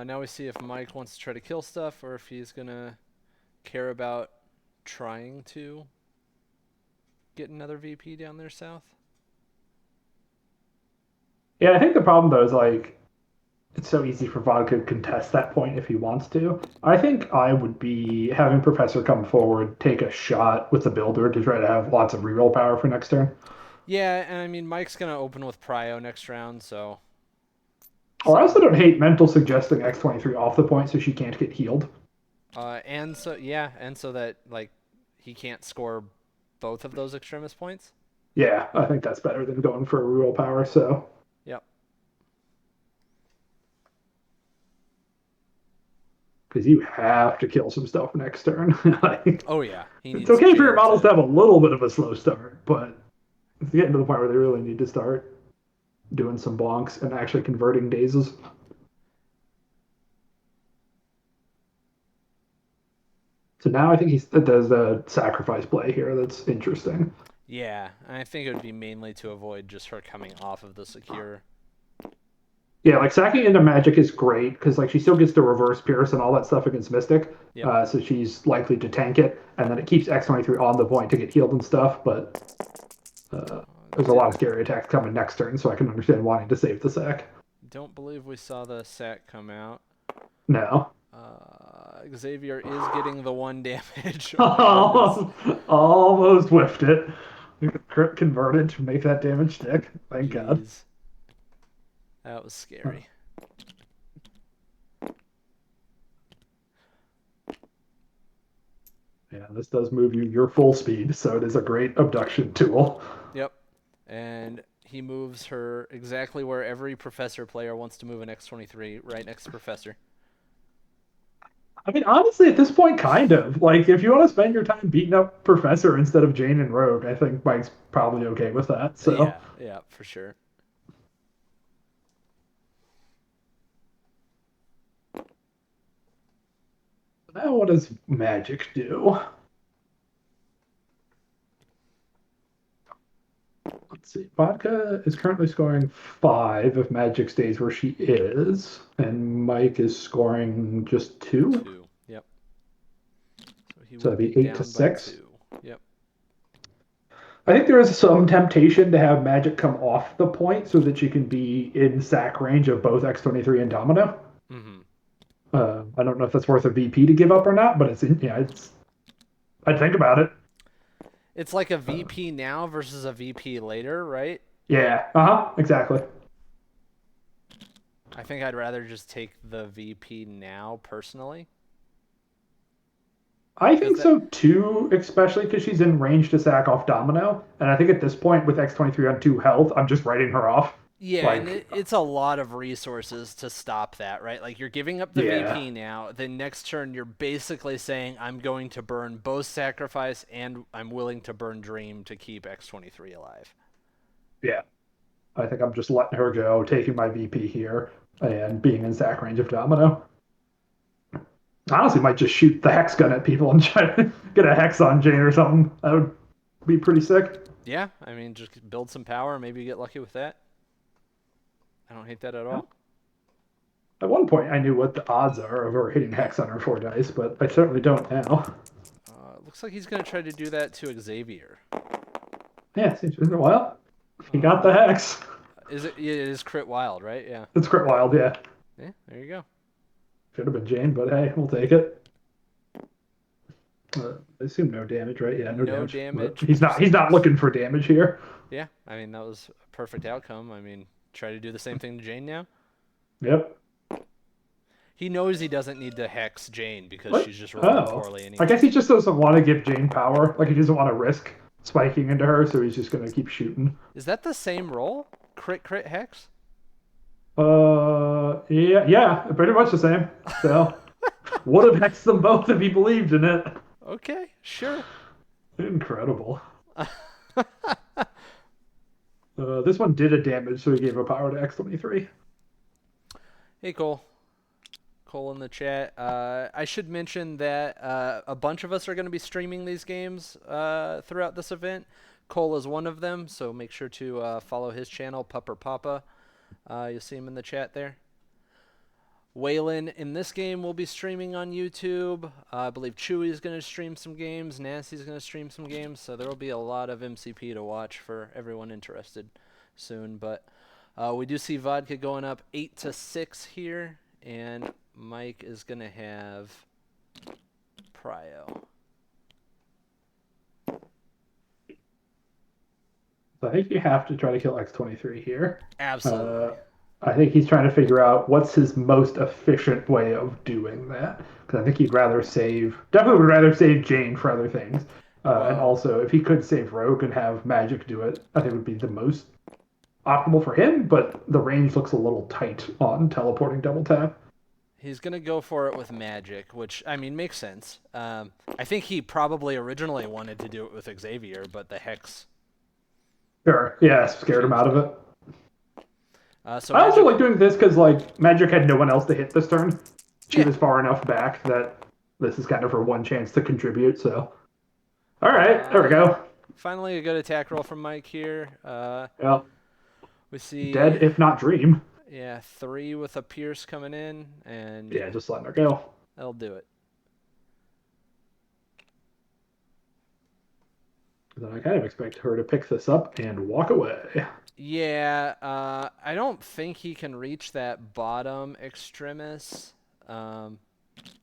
Now we see if Mike wants to try to kill stuff or if he's going to care about trying to get another VP down there south. Yeah, I think the problem though is like it's so easy for Vodka to contest that point if he wants to. I think I would be having Professor come forward, take a shot with the builder to try to have lots of reroll power for next turn. Yeah, and I mean, Mike's going to open with Prio next round, so. Or I also don't hate mental suggesting X23 off the point so she can't get healed. And so that, like, he can't score both of those extremis points. Yeah, I think that's better than going for a reroll power, so. Yep. Because you have to kill some stuff next turn. Like, Oh, yeah. it's okay for your models to have a little bit of a slow start, but it's getting to the point where they really need to start doing some bonks and actually converting dazes. So now I think there's a sacrifice play here that's interesting. Yeah, I think it would be mainly to avoid just her coming off of the secure. Yeah, like sacking into magic is great because like she still gets to reverse pierce and all that stuff against Mystic. Yep. So she's likely to tank it, and then it keeps X23 on the point to get healed and stuff. But there's a lot of scary attacks coming next turn, so I can understand wanting to save the sack. Don't believe we saw the sack come out. No. Xavier is getting the 1 damage. Oh my goodness. Almost whiffed it. Crit converted to make that damage stick. Thank God. Jeez. That was scary. Yeah, this does move you your full speed, so it is a great abduction tool. Yep. And he moves her exactly where every Professor player wants to move an X-23, right next to Professor. I mean, honestly, at this point, kind of. Like, if you want to spend your time beating up Professor instead of Jane and Rogue, I think Mike's probably okay with that. So, Yeah, for sure. now what does magic do? Let's see. Vodka is currently scoring 5 if magic stays where she is, and Mike is scoring just 2. 2. Yep. So he So would that'd be be 8 to down by 6. 2. Yep. I think there is some temptation to have magic come off the point so that she can be in sack range of both X-23 and Domino. Mm-hmm. I don't know if that's worth a VP to give up or not, but it's. I'd think about it. It's like a VP now versus a VP later, right? Yeah. Exactly. I think I'd rather just take the VP now, personally. I think That, so too, especially because she's in range to sack off Domino, and I think at this point with X-23 on 2 health, I'm just writing her off. yeah, and Like, it's a lot of resources to stop that, right? Like, you're giving up the yeah, VP now. Then next turn, you're basically saying, I'm going to burn both Sacrifice and I'm willing to burn Dream to keep X-23 alive. yeah. I think I'm just letting her go, taking my VP here, and being in sack range of Domino. Honestly, might just shoot the hex gun at people and try to get a hex on Jane or something. That would be pretty sick. Yeah, I mean, just build some power. Maybe get lucky with that. I don't hate that at all. At one point, I knew what the odds are of her hitting hex on her 4 dice, but I certainly don't now. Looks like he's going to try to do that to Xavier. Yeah, seems well. He got the hex. It is crit wild, right? Yeah. It's crit wild, yeah. Yeah, there you go. Should have been Jane, but hey, we'll take it. I assume no damage, right? Yeah, no damage. But he's not looking for damage here. Yeah, I mean, that was a perfect outcome. I mean, try to do the same thing to Jane now. Yep. He knows he doesn't need to hex Jane because What? she's just rolling poorly. I guess he just doesn't want to give Jane power. Like, he doesn't want to risk spiking into her, so he's just going to keep shooting. Is that the same roll? Crit, hex? Yeah, pretty much the same. So, would have hexed them both if he believed in it. Okay, sure. Incredible. This one did a damage, so he gave a power to X-23. Hey, Cole. Cole in the chat. I should mention that a bunch of us are going to be streaming these games throughout this event. Cole is one of them, so make sure to follow his channel, Pupper Papa. You'll see him in the chat there. Waylon in this game will be streaming on YouTube. I believe Chewy is going to stream some games. Nancy's going to stream some games. So there will be a lot of MCP to watch for everyone interested soon. But we do see Vodka going up 8 to 6 here. And Mike is going to have Prio. So I think you have to try to kill X-23 here. Absolutely. I think he's trying to figure out what's his most efficient way of doing that. Because I think he'd rather definitely would rather save Jane for other things. And also, if he could save Rogue and have Magic do it, I think it would be the most optimal for him. But the range looks a little tight on teleporting double tap. He's going to go for it with Magic, which, I mean, makes sense. I think he probably originally wanted to do it with Xavier, but the Hex... Sure, yeah, scared him out of it. So I also like doing this because, like, Magic had no one else to hit this turn. She was far enough back that this is kind of her one chance to contribute, so... Alright, there we go. Finally a good attack roll from Mike here. Yeah. We see... Dead, if not Dream. Yeah, 3 with a Pierce coming in, and... Yeah, just letting her go. That'll do it. Then I kind of expect her to pick this up and walk away. Yeah, I don't think he can reach that bottom extremis. Um,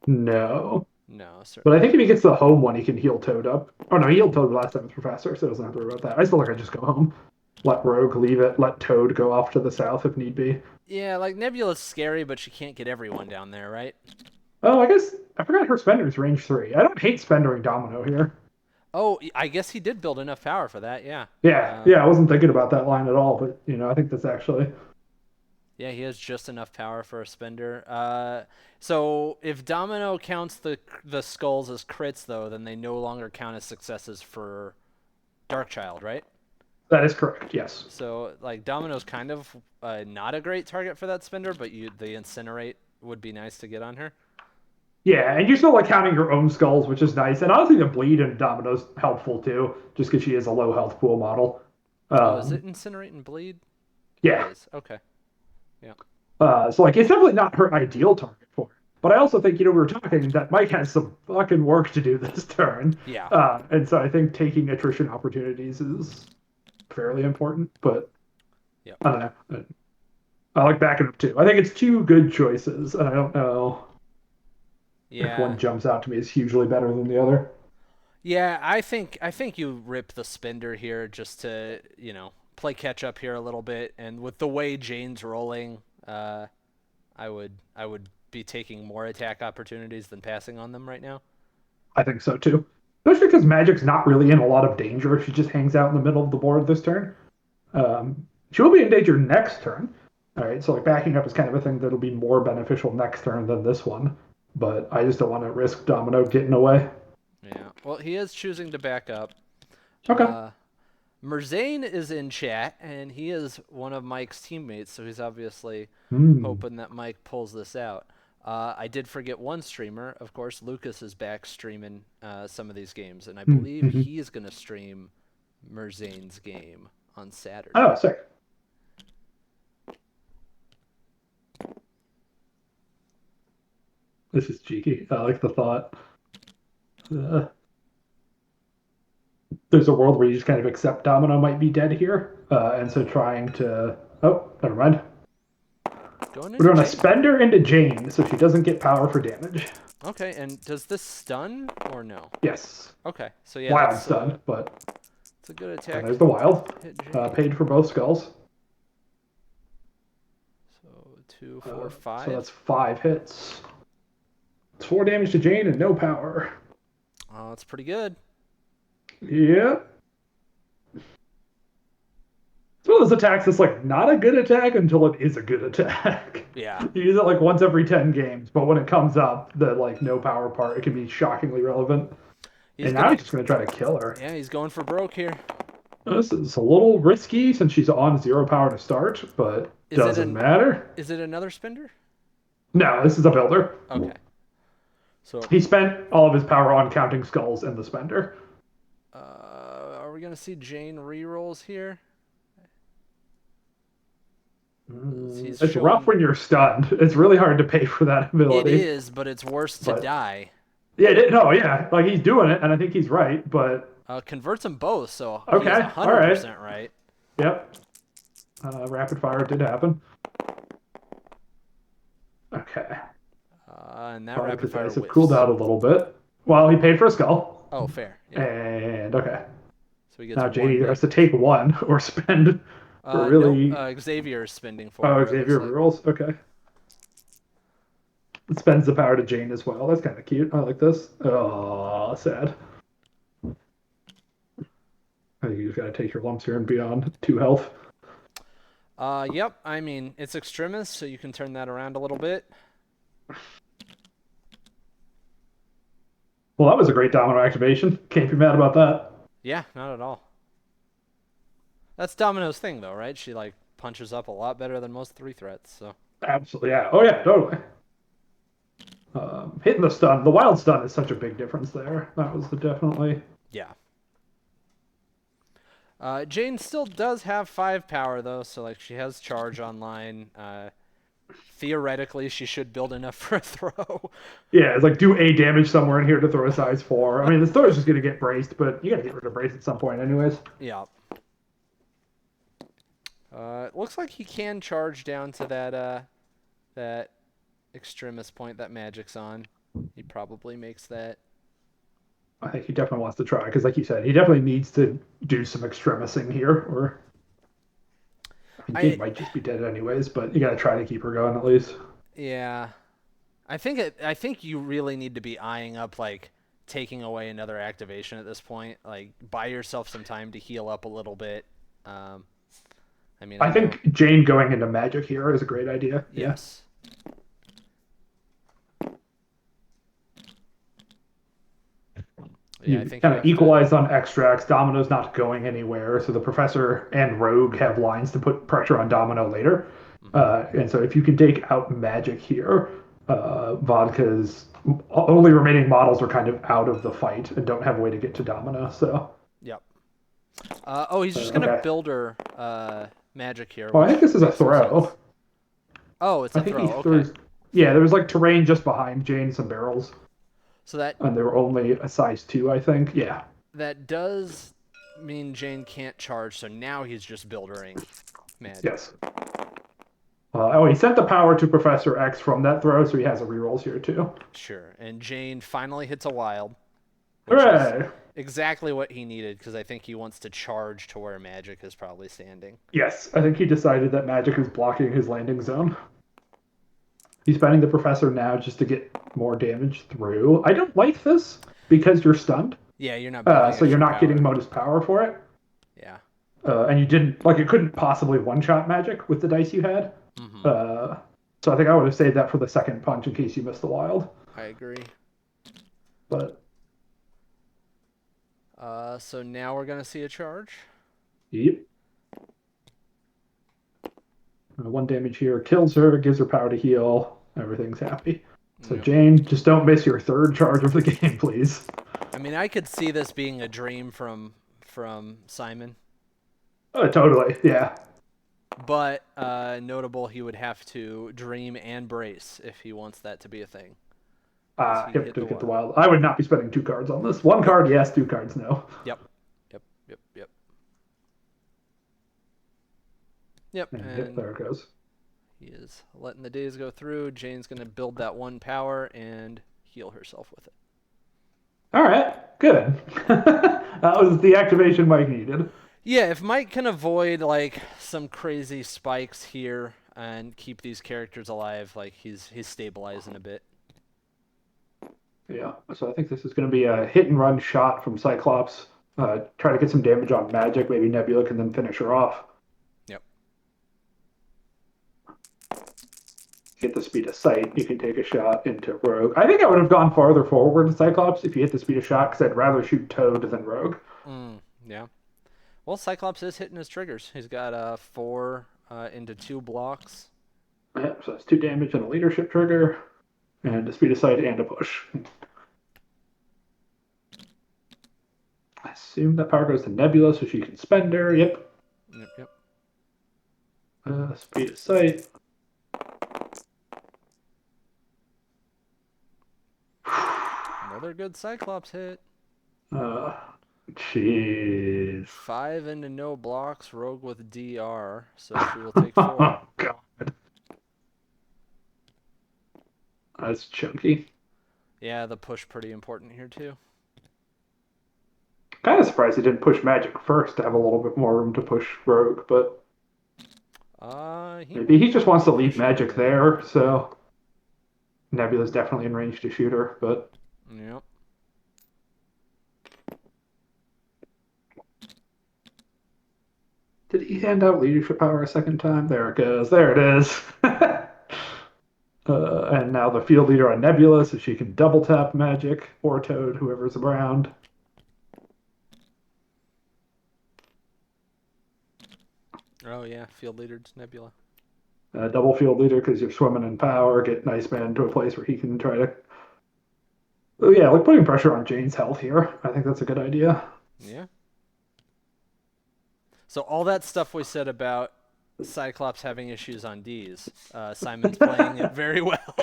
No. no, But I certainly think if he not. gets the home one, he can heal Toad up. Oh no, he healed Toad last time with Professor, so it doesn't have to worry about that. I still think I just go home. Let Rogue leave it. Let Toad go off to the south if need be. Yeah, like Nebula's scary, but she can't get everyone down there, right? Oh, I guess I forgot her Spender's range 3. I don't hate Spendering Domino here. Oh, I guess he did build enough power for that. Yeah. Yeah, Uh, yeah, I wasn't thinking about that line at all, but I think that's actually. yeah, he has just enough power for a spender. So if Domino counts the skulls as crits, though, then they no longer count as successes for Darkchild, right? That is correct, yes. So like Domino's kind of not a great target for that spender, but the incinerate would be nice to get on her. Yeah, and you're still like counting your own skulls, which is nice. And honestly, the bleed in Domino's helpful too, just because she is a low health pool model. Oh, is Um, it incinerate and bleed? It yeah, is. Okay. Yeah. so like it's definitely not her ideal target for it. But I also think we were talking that Mike has some fucking work to do this turn, Yeah. and so I think taking attrition opportunities is fairly important. But Yep. I don't know. I like backing up too. I think it's two good choices, and I don't know if Yeah. one jumps out to me as hugely better than the other. Yeah, I think you rip the spender here just to, play catch up here a little bit, and with the way Jane's rolling, I would be taking more attack opportunities than passing on them right now. I think so too. Especially because Magic's not really in a lot of danger. She just hangs out in the middle of the board this turn. She will be in danger next turn. All right, so like backing up is kind of a thing that'll be more beneficial next turn than this one. But I just don't want to risk Domino getting away. Yeah. Well, he is choosing to back up. Okay. Uh, Merzane is in chat, and he is one of Mike's teammates, so he's obviously Hmm. hoping that Mike pulls this out. I did forget one streamer. Of course, Lucas is back streaming some of these games, and I believe Mm-hmm. he's going to stream Merzane's game on Oh, Saturday. sick. This is cheeky. I like the thought. Uh, there's a world where you just kind of accept Domino might be dead here, and so trying to. Oh, never mind. Going We're into doing a Jane. spender into Jane, so she doesn't get power for damage. Okay, and does this stun or no? Yes, Okay, so yeah, wild that's stun, but it's a good and attack. there's the wild. Hit Jane. Paid for both skulls. So two, four, So five. that's 5 hits. It's 4 damage to Jane and no power. Oh, that's pretty good. Yeah. It's one of those attacks that's like not a good attack until it is a good attack. Yeah. You use it like once every 10 games, but when it comes up, the like no power part, it can be shockingly relevant. He's And now I'm gonna. just gonna try to kill her. Yeah, he's going for broke here. This is a little risky since she's on 0 power to start, but Is it doesn't an? matter. Is it another spender? No, this is a builder. Okay. So, He spent all of his power on counting skulls in the spender. are we gonna see Jane rerolls here? He's It's rough showing. when you're stunned. It's really hard to pay for that It ability. is, but it's worse to But die. yeah, no, yeah, like he's doing it, and I think he's right. But Converts them both, so he is okay, all right, 100% right. yep. Rapid fire did happen. Okay, And that product rapid fire decisive cooled whiffs. out a little bit. Well, he paid for a skull, Oh, fair. Yeah. and okay. So he gets Now Jade one either has big. to take one or spend for Nope. really. Xavier is spending for Oh, her. It looks Xavier like. rerolls. Okay, it spends the power to Jane as well. That's kind of cute. I like this. Oh, sad. I think you just got to take your lumps here and be on 2 health. Yep. I mean, it's extremis, so you can turn that around a little bit. Well, that was a great domino activation. Can't be mad about that. Yeah, not at all. That's Domino's thing, though, right? She like punches up a lot better than most 3 threats. So. Absolutely, yeah. Oh yeah, totally. Hitting the stun, the wild stun is such a big difference there. That was definitely. Yeah. Jane still does have 5 power though, so like she has charge online. Theoretically, she should build enough for a throw. Yeah, it's like do a damage somewhere in here to throw a size 4. I mean, the store's just gonna get braced, but you gotta get rid of brace at some point, anyways. Yeah. It looks like he can charge down to that extremis point that magic's on. He probably makes that. I think he definitely wants to try because, like you said, he definitely needs to do some extremising here. Or I mean, Jade I might just be dead anyways, but you gotta try to keep her going at least. yeah. I think you really need to be eyeing up like taking away another activation at this point. Like buy yourself some time to heal up a little bit. Um, I mean, I I know. think Jane going into magic here is a great idea. Yeah. Yes. Yeah, I You think you kind of have to. equalize on extracts. Domino's not going anywhere, so the professor and Rogue have lines to put pressure on Domino later. Hmm. And so if you can take out magic here, Vodka's only remaining models are kind of out of the fight and don't have a way to get to Domino. So Yep. Oh, he's just gonna okay. builder magic here, Well, I think which this is a makes some sense. throw. Oh, it's I a think he throw. Okay. throws. Yeah, there was like terrain just behind Jane, some barrels, So that and they were only a size 2, I think. Yeah. that does mean Jane can't charge. So now he's just buildering magic. Yes. Oh, he sent the power to Professor X from that throw, so he has a rerolls here too. Sure. And Jane finally hits a wild, which is Hooray! exactly what he needed because I think he wants to charge to where magic is probably standing. Yes, I think he decided that magic is blocking his landing zone. He's spending the professor now just to get more damage through. I don't like this because you're stunned, Yeah, you're not building so you're extra not getting power. modus power for it. Yeah. And you didn't like it couldn't possibly one shot magic with the dice you had. Hmm. Uh, so I think I would have saved that for the second punch in case you missed the wild. I agree. But So now we're gonna see a charge. yep. 1 damage here kills her, gives her power to heal. Everything's happy. So Yep. Jane, just don't miss your third charge of the game, please. I mean, I could see this being a dream from Simon, Totally, yeah. but notable he would have to dream and brace if he wants that to be a thing, because he Yep, hit the to get the wild. wild. I would not be spending 2 cards on this. One Nope. card, yes. 2 cards, no. Yep. Yep. Yep. Yep. Yep. And yep, And there it goes. he is letting the days go through. Jane's gonna build that one power and heal herself with it. All right, good. That was the activation Mike needed. Yeah, if Mike can avoid like some crazy spikes here and keep these characters alive, like he's stabilizing a bit. Yeah, so I think this is going to be a hit and run shot from Cyclops. Try to get some damage on Magic. Maybe Nebula can then finish her off. Yep. Get the speed of sight. You can take a shot into Rogue. I think I would have gone farther forward in Cyclops if you hit the speed of shot because I'd rather shoot Toad than Rogue. Yeah. Well, Cyclops is hitting his triggers. He's got 4 into 2 blocks. Yeah, so that's 2 damage and a leadership trigger, and a speed of sight and a push. I assume that power goes to Nebula so she can spend her. Yep. Yep. Yep. Speed of sight. Another good Cyclops hit. Uh, Jeez. 5 into no blocks. Rogue with DR, so she will take 4. Oh, God. That's chunky. Yeah, the push pretty important here too. Kind of surprised he didn't push Magic first to have a little bit more room to push Rogue, but He maybe he just wants to leave push Magic everything. there, so Nebula's definitely in range to shoot her, but Yep. did he hand out leadership power a second time? There it goes. There it is. And now the field leader on Nebula, so she can double tap Magic or Toad, whoever's around. Oh yeah, field leader's Nebula. Double field leader because you're swimming in power. Get Nice Man to a place where he can try to. Oh yeah, like putting pressure on Jane's health here. I think that's a good idea. Yeah. So all that stuff we said about Cyclops having issues on D's. Simon's playing it very well.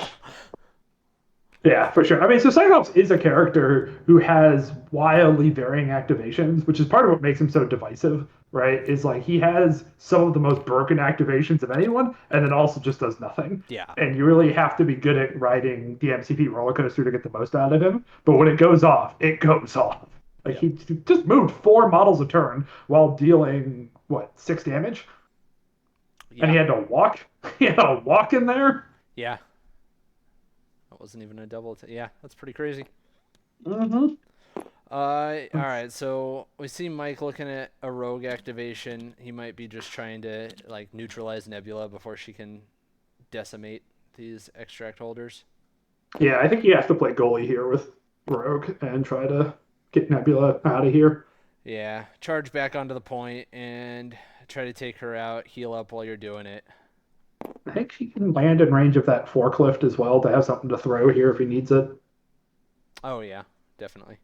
Yeah, for sure. I mean, so Cyclops is a character who has wildly varying activations, which is part of what makes him so divisive, right? Is like he has some of the most broken activations of anyone, and then also just does nothing. Yeah. And you really have to be good at riding the MCP roller coaster to get the most out of him. But when it goes off, it goes off. Like Yep. he just moved 4 models a turn while dealing what 6 damage, and Yeah. he had to walk. He had to walk in there. Yeah. That wasn't even a double. Yeah, that's pretty crazy. Mm-hmm. All right. So we see Mike looking at a rogue activation. He might be just trying to like neutralize Nebula before she can decimate these extract holders. Yeah, I think you have to play goalie here with Rogue and try to get Nebula out of here. Yeah. Charge back onto the point and try to take her out. Heal up while you're doing it. I think she can land in range of that forklift as well to have something to throw here if he needs it. Oh yeah, definitely.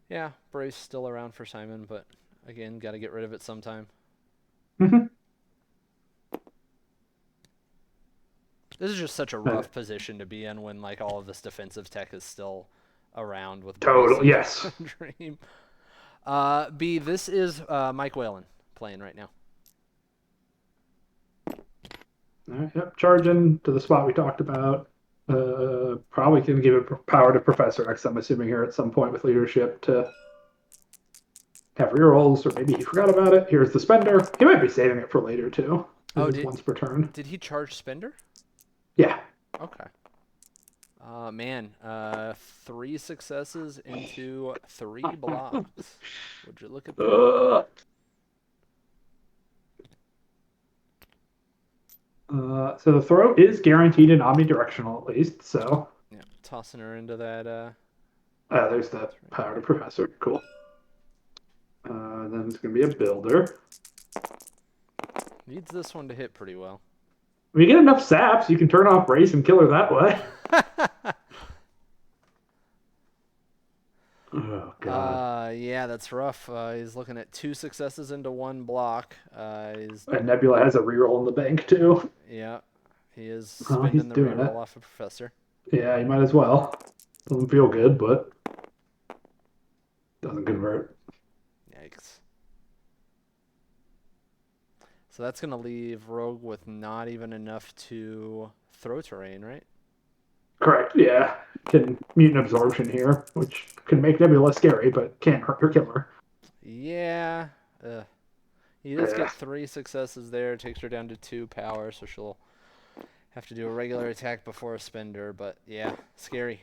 Yeah, Brave's still around for Simon, but again, got to get rid of it sometime. Mm-hmm. This is just such a rough position to be in when like all of this defensive tech is still around with Brace Total, and yes. Dream. B, this is Mike Whalen playing right now. All right, yep, charging to the spot we talked about. Probably can give it power to Professor X, I'm assuming here at some point with leadership to have rerolls, or maybe he forgot about it. Here's the spender. He might be saving it for later too. It Oh, is once per turn. did he charge Spender? Yeah. Okay. Man, 3 successes into 3 blocks. Would you look at that? So the throw is guaranteed and omnidirectional at least. So Yeah, tossing her into that. there's the power to Professor. Cool. Then it's going to be a builder. Needs this one to hit pretty well. When you get enough saps, you can turn off Brace and kill her that way. Oh, God. Yeah, that's rough. He's looking at 2 successes into 1 block. And Nebula has a reroll in the bank, too. Yeah, he is Oh, he's spending the doing reroll it. off of Professor. Yeah, you might as well. Doesn't feel good, but doesn't convert. Yikes. So that's going to leave Rogue with not even enough to throw terrain, right? Correct, yeah. Can mutant absorption here, which can make Nebula scary, but can't hurt or kill her. Yeah. He does get 3 successes there. Takes her down to 2 power, so she'll have to do a regular attack before a spender. But yeah, scary.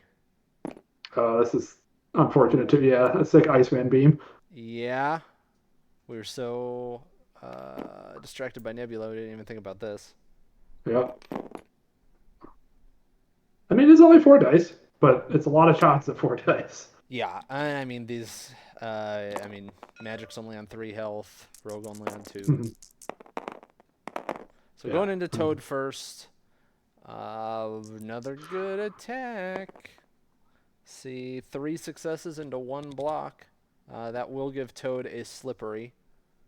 This is unfortunate too. Yeah, a sick Iceman beam. Yeah. We were so distracted by Nebula, we didn't even think about this. Yeah. I mean, it's only 4 dice, but it's a lot of shots at 4 dice. Yeah, I mean these. Magic's only on 3 health. Rogue only on 2. Mm-hmm. So going into Toad first. Another good attack. See, 3 successes into 1 block. That will give Toad a slippery.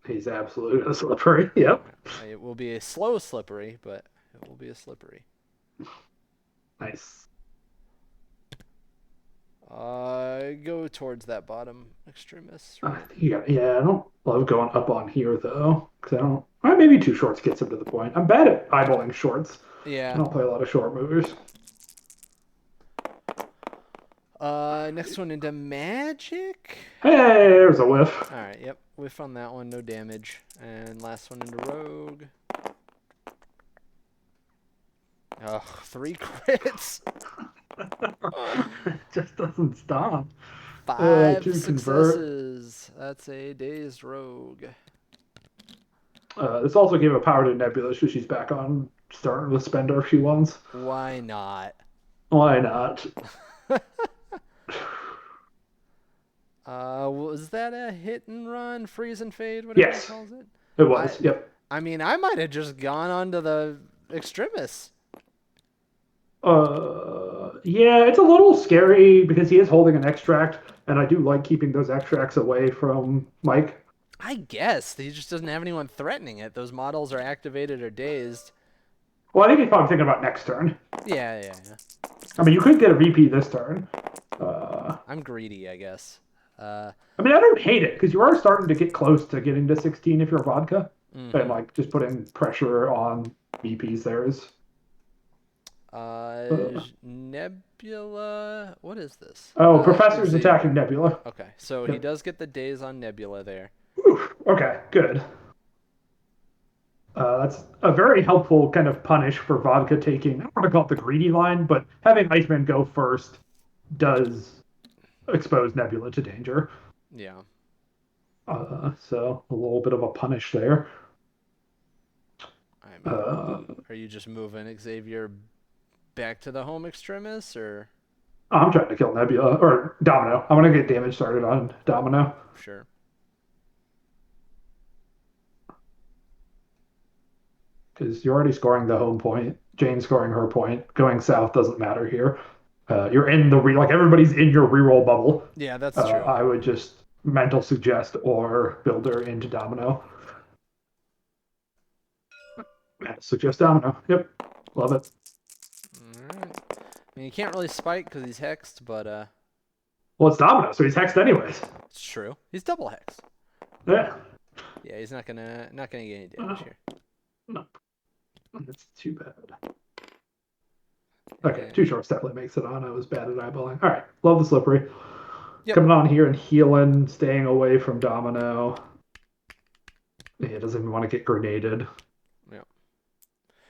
He's absolutely a slippery. Yep. It will be a slow slippery, but it will be a slippery. Nice. Go towards that bottom extremist. Yeah, I don't love going up on here though, because I don't. Well, maybe 2 shorts gets him to the point. I'm bad at eyeballing shorts. I Yeah. don't play a lot of short movers. Next one into Magic. Hey, there's a whiff. All right, yep. Whiff on that one, no damage. And last one into Rogue. Oh, 3 crits. It just doesn't stop. 5 2 successes. That's a dazed Rogue. This also gave a power to Nebula, so she's back on starting with Spender if she wants. Why not? Why not? Was that a hit and run, freeze and fade, whatever Yes. he calls it? It was, yep. I mean, I might have just gone onto the extremis. Yeah, it's a little scary because he is holding an extract, and I do like keeping those extracts away from Mike. I guess he just doesn't have anyone threatening it. Those models are activated or dazed. Well, I think he's probably thinking about next turn. Yeah. I mean, you could get a VP this turn. Uh, I'm greedy, I guess. Uh, I mean, I don't hate it because you are starting to get close to getting to 16 if you're vodka, and mm-hmm. like just putting pressure on VPs there is. Uh, Nebula. What is this? oh, Professor's attacking Xavier. Nebula. Okay, so he Yep. does get the daze on Nebula there. Oof. Okay, good. That's a very helpful kind of punish for vodka taking. I don't want to call it the greedy line, but having Iceman go first does expose Nebula to danger. Yeah. So a little bit of a punish there. I mean, Uh, are you just moving Xavier back to the home extremis, or I'm trying to kill Nebula or Domino. I want to get damage started on Domino sure? because you're already scoring the home point. Jane's scoring her point. Going south doesn't matter here. You're in the like everybody's in your reroll bubble. Yeah, that's true. I would just mental suggest or builder into Domino. Suggest Domino. Yep, love it. All right. I mean, you can't really spike because he's hexed, but Well, it's Domino, so he's hexed anyways. it's true. He's double hexed. Yeah. Yeah, he's not gonna get any damage here. No, that's too bad. Okay, And, too short definitely makes it on. I was bad at eyeballing. All right, love the slippery. yep. Coming on here and healing, staying away from Domino. He doesn't even want to get grenaded. Yep.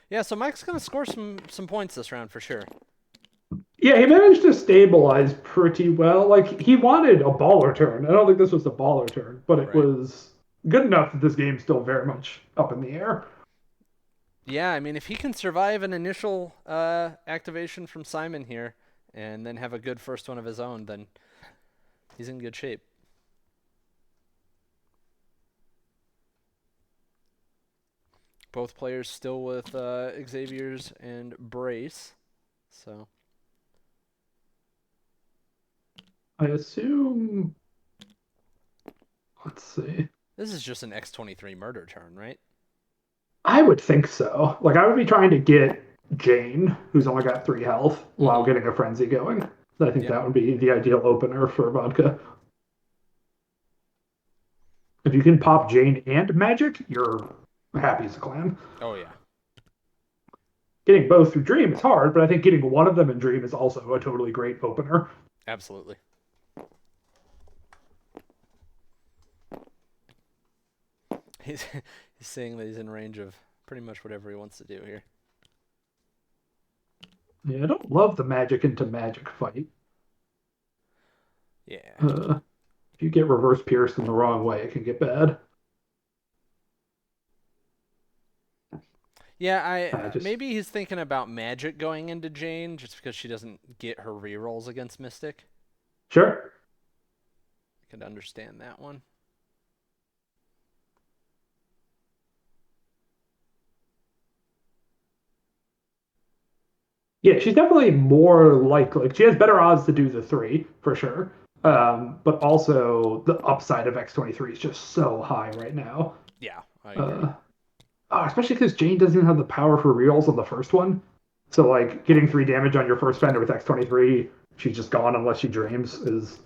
Yeah. So Mike's gonna score some points this round for sure. Yeah, he managed to stabilize pretty well. Like he wanted a baller turn. I don't think this was a baller turn, but it Right. was good enough that this game's still very much up in the air. Yeah. I mean, if he can survive an initial activation from Simon here, and then have a good first one of his own, then he's in good shape. Both players still with Xavier's and Brace. So I assume. Let's see. this is just an X23 murder turn, right? I would think so. Like I would be trying to get Jane, who's only got 3 health, while Mm-hmm. getting a frenzy going. I think Yep. that would be the ideal opener for vodka. If you can pop Jane and magic, you're happy as a clam. Oh yeah. Getting both through Dream is hard, but I think getting one of them in Dream is also a totally great opener. Absolutely. He's he's saying that he's in range of pretty much whatever he wants to do here. Yeah, I don't love the magic into magic fight. Yeah. If you get reverse pierced in the wrong way, it can get bad. Yeah, Just maybe he's thinking about magic going into Jane just because she doesn't get her rerolls against Mystic. sure. I could understand that one. Yeah, she's definitely more likely. Like, she has better odds to do the three for sure. But also the upside of X23 is just so high right now. Yeah, I agree. Uh, especially because Jane doesn't even have the power for reels on the first one. So like getting 3 damage on your first fender with X23, she's just gone unless she dreams is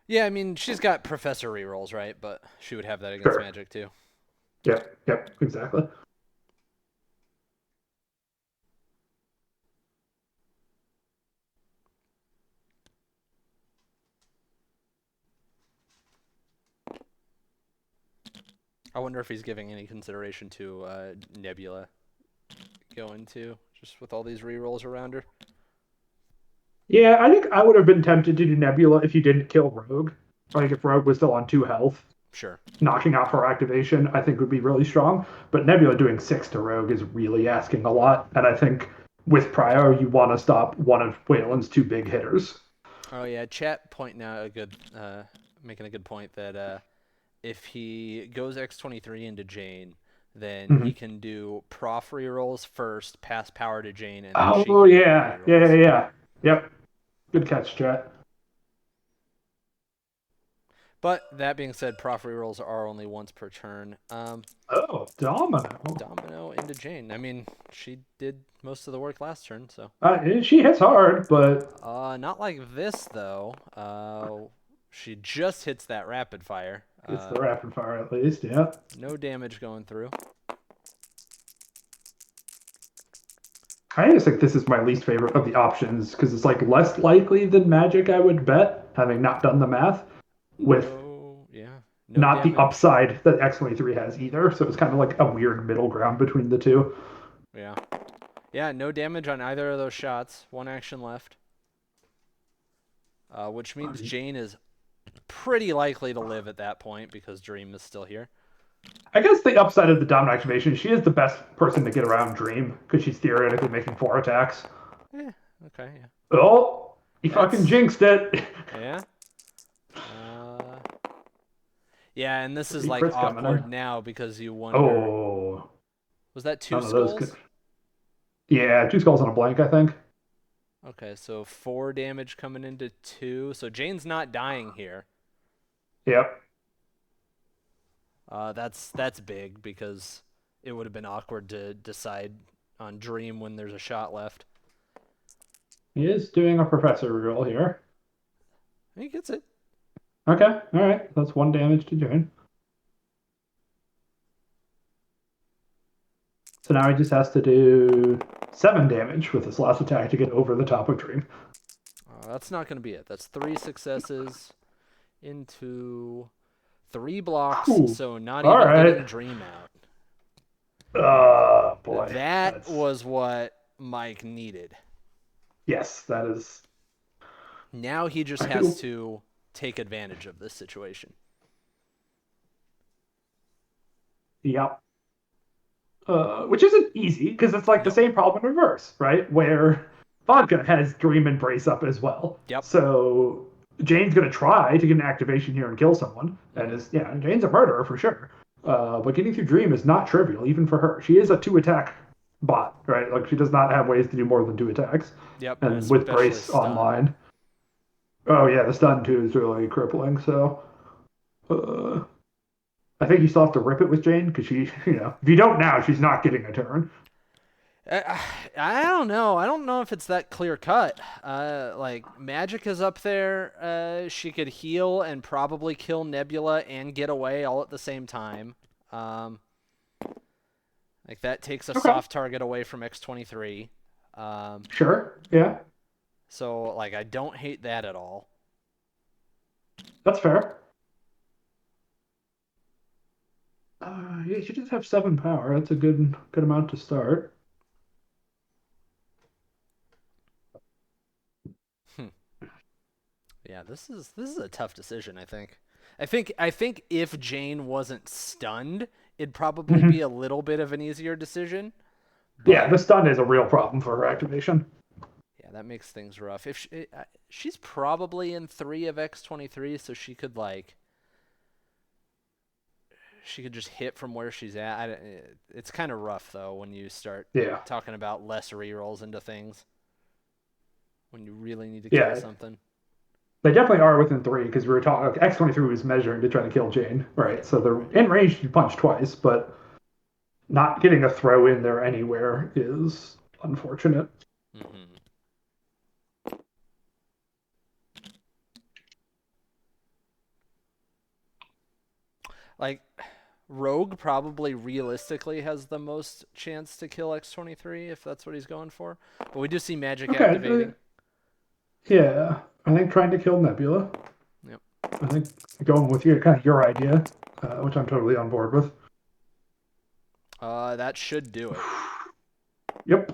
Yeah, I mean she's got Professor rerolls, right? But she would have that against sure. magic too. Yep, exactly. I wonder if he's giving any consideration to Nebula going to just with all these rerolls around her. Yeah, I think I would have been tempted to do Nebula if you didn't kill Rogue. Like if Rogue was still on 2 health, Sure. knocking out her activation, I think would be really strong. But Nebula doing 6 to Rogue is really asking a lot. And I think with Prio, you want to stop one of Wayland's 2 big hitters. Oh yeah, chat pointing out a good, making a good point that if he goes X23 into Jane, then he Mhm. can do prof rerolls first, pass power to Jane, and then she Oh, can do her yeah. rerolls. Yep. Good catch, Chet. But that being said, prof rerolls are only once per turn. Oh, Domino. Domino into Jane. I mean, she did most of the work last turn, so. She hits hard, but Not like this though. She just hits that rapid fire. it's the rapid fire at least. Yeah. No damage going through. I just think this is my least favorite of the options because it's like less likely than magic, I would bet, having not done the math, with No, yeah, no not the damage. upside that X23 has either. So it's kind of like a weird middle ground between the two. Yeah, yeah, no damage on either of those shots. One action left, which means Jane is pretty likely to live at that point because Dream is still here. I guess the upside of the Domino activation, she is the best person to get around Dream because she's theoretically making 4 attacks. Yeah, okay, yeah. Oh, you fucking That's jinxed it. yeah. Uh, yeah, and this is Three like crits coming awkward in. now because you wonder, Oh, was that two none of those could. skulls? Yeah, 2 skulls on a blank, I think. Okay, so 4 damage coming into 2. So Jane's not dying here. Yep. That's big because it would have been awkward to decide on Dream when there's a shot left. He is doing a professor roll here. He gets it. Okay, all right. That's 1 damage to Jane. So now he just has to do 7 damage with his last attack to get over the top of Dream. That's not going to be it. That's 3 successes into 3 blocks, Ooh, so not all even right. getting Dream out. Boy, That that's was what Mike needed. yes, that is. Now he just I has feel, to take advantage of this situation. yep. Which isn't easy because it's like the Nope. same problem in reverse, right? Where Vodka has Dream and Brace up as well. Yep. So Jane's gonna try to get an activation here and kill someone, and is yeah, Jane's a murderer for sure. But getting through Dream is not trivial, even for her. She is a 2 attack bot, right? Like she does not have ways to do more than 2 attacks. Yep, And with especially Brace stun. online, oh yeah, the stun too is really crippling. So uh, I think you still have to rip it with Jane because she, if you don't now, she's not getting a turn. I don't know. I don't know if it's that clear cut. Like magic is up there. She could heal and probably kill Nebula and get away all at the same time. Um, like that takes a Okay, soft target away from X23. Um, sure, yeah, so like I don't hate that at all. that's fair. Yeah, she does have 7 power. That's a good amount to start. Hmm. Yeah, this is a tough decision. I think if Jane wasn't stunned, it'd probably be Mhm. a little bit of an easier decision. Yeah, But the stun is a real problem for her activation. yeah, that makes things rough. If she's probably in 3 of X23, so she could just hit from where she's at. It's kind of rough though when you start Yeah, talking about less rerolls into things when you really need to kill yeah, something. they definitely are within 3 because we were talking. Like, X23 was measuring to try to kill Jane, right? So they're Right. in range to punch twice, but not getting a throw in there anywhere is unfortunate. Hmm. Like Rogue probably realistically has the most chance to kill X23 if that's what he's going for. But we do see magic Okay, activating. yeah, I think trying to kill Nebula. Yep. I think going with your kind of your idea, which I'm totally on board with. That should do it. Yep.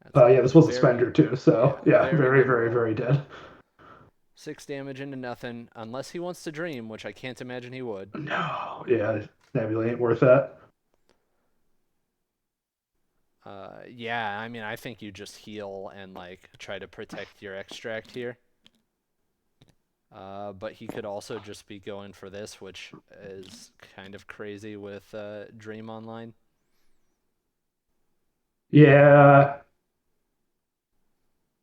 That's a Yeah, this was the very, spender too, yeah, so yeah, very very, good very, roll. very dead. 6 damage into nothing, unless he wants to dream, which I can't imagine he would. No, yeah, Nebula ain't worth that. Yeah, I mean, I think you just heal and like try to protect your extract here. But he could also just be going for this, which is kind of crazy with Dream Online. Yeah,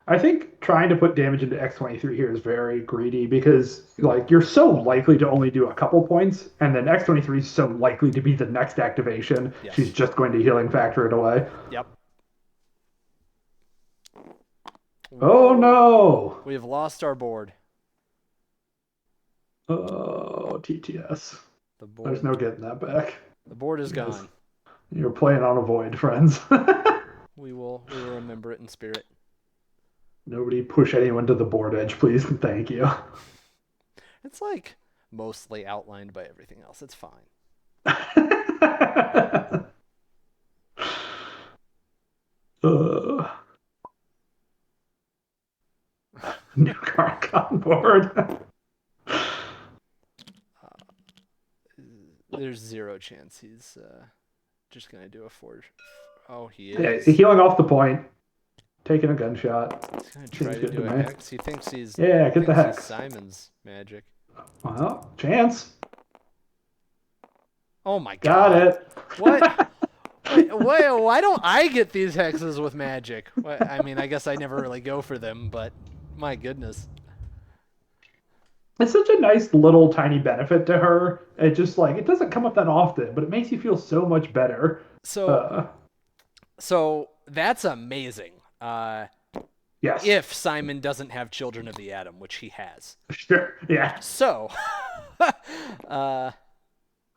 I think trying to put damage into X-23 here is very greedy because like you're so likely to only do a couple points, and then X-23 is so likely to be the next activation. She's Yes. just going to healing factor it away. Yep. Oh Whoa. no! We have lost our board. Oh, TTS. The There's board. no getting that back. The board is Yes. gone. You're playing on a void, friends. We will remember it in spirit. Nobody push anyone to the board edge, please. Thank you. It's like mostly outlined by everything else. It's fine. uh, new card on board. There's zero chance he's just gonna do a forge. Oh, he Yeah, is. healing off the point, taking a gunshot. He's gonna try Seems to good do to a me. hex. He thinks he's Yeah, get the thinks he's hex. Simon's magic. Well, chance. Oh my Got god. it. What? Wait, why don't I get these hexes with magic? I mean, I guess I never really go for them, but my goodness. It's such a nice little tiny benefit to her. It just like it doesn't come up that often, but it makes you feel so much better. So, Uh, so that's amazing. yes, If Simon doesn't have Children of the Atom, which he has. sure, yeah. So, I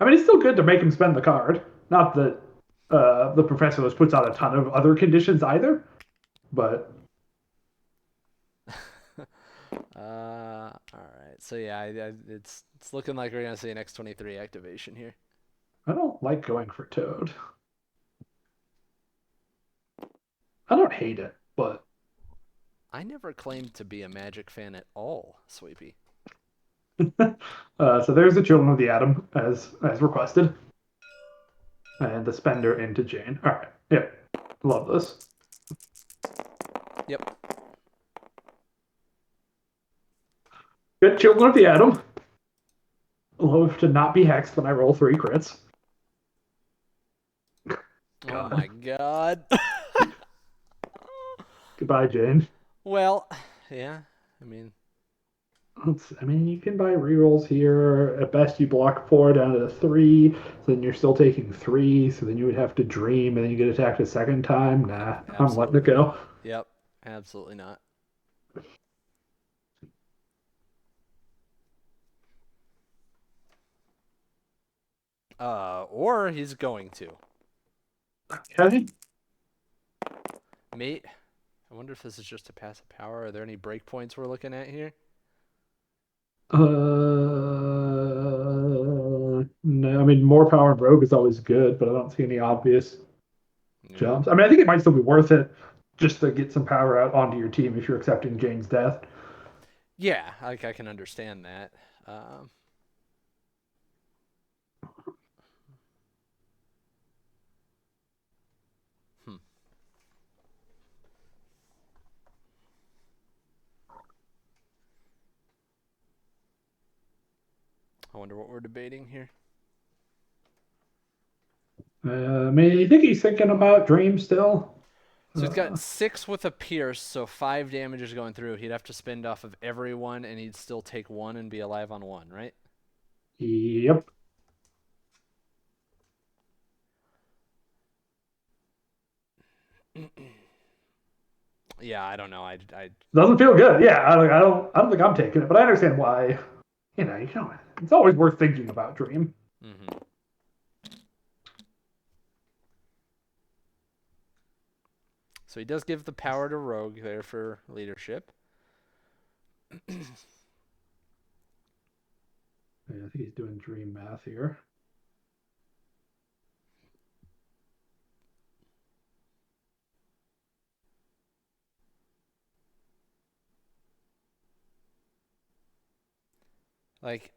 mean, it's still good to make him spend the card. Not that the professor puts out a ton of other conditions either, but all right. So yeah, it's looking like we're gonna see an X-23 activation here. I don't like going for Toad. I don't hate it, but I never claimed to be a Magic fan at all, Sweepy. so there's the Children of the Atom as requested, and the spender into Jane. All right, yep, love this. Yep. Good Children of the Atom. Love to not be hexed when I roll 3 crits. Oh God. my god. Goodbye, Jane. Well, yeah. I mean, I mean, you can buy rerolls here. At best, you block 4 down to 3. So then you're still taking 3. So then you would have to dream, and then you get attacked a second time. Nah, I'm letting it go. yep. Absolutely not. Or he's going to. Okay. Mate, I wonder if this is just a passive power. Are there any breakpoints we're looking at here? No, I mean, more power in Rogue is always good, but I don't see any obvious Yeah. jumps. I mean, I think it might still be worth it just to get some power out onto your team if you're accepting Jane's death. Yeah, I can understand that. Hmm. I wonder what we're debating here. I mean, you think he's thinking about Dream still? So he's got 6 with a pierce, so 5 damage is going through. He'd have to spend off of everyone, and he'd still take 1 and be alive on 1, right? Yep. Yeah, I don't know. Doesn't feel good. Yeah, I don't think I'm taking it, but I understand why. It's always worth thinking about Dream. Mm-hmm. So he does give the power to Rogue there for leadership. Yeah, I think he's doing Dream math here. Like,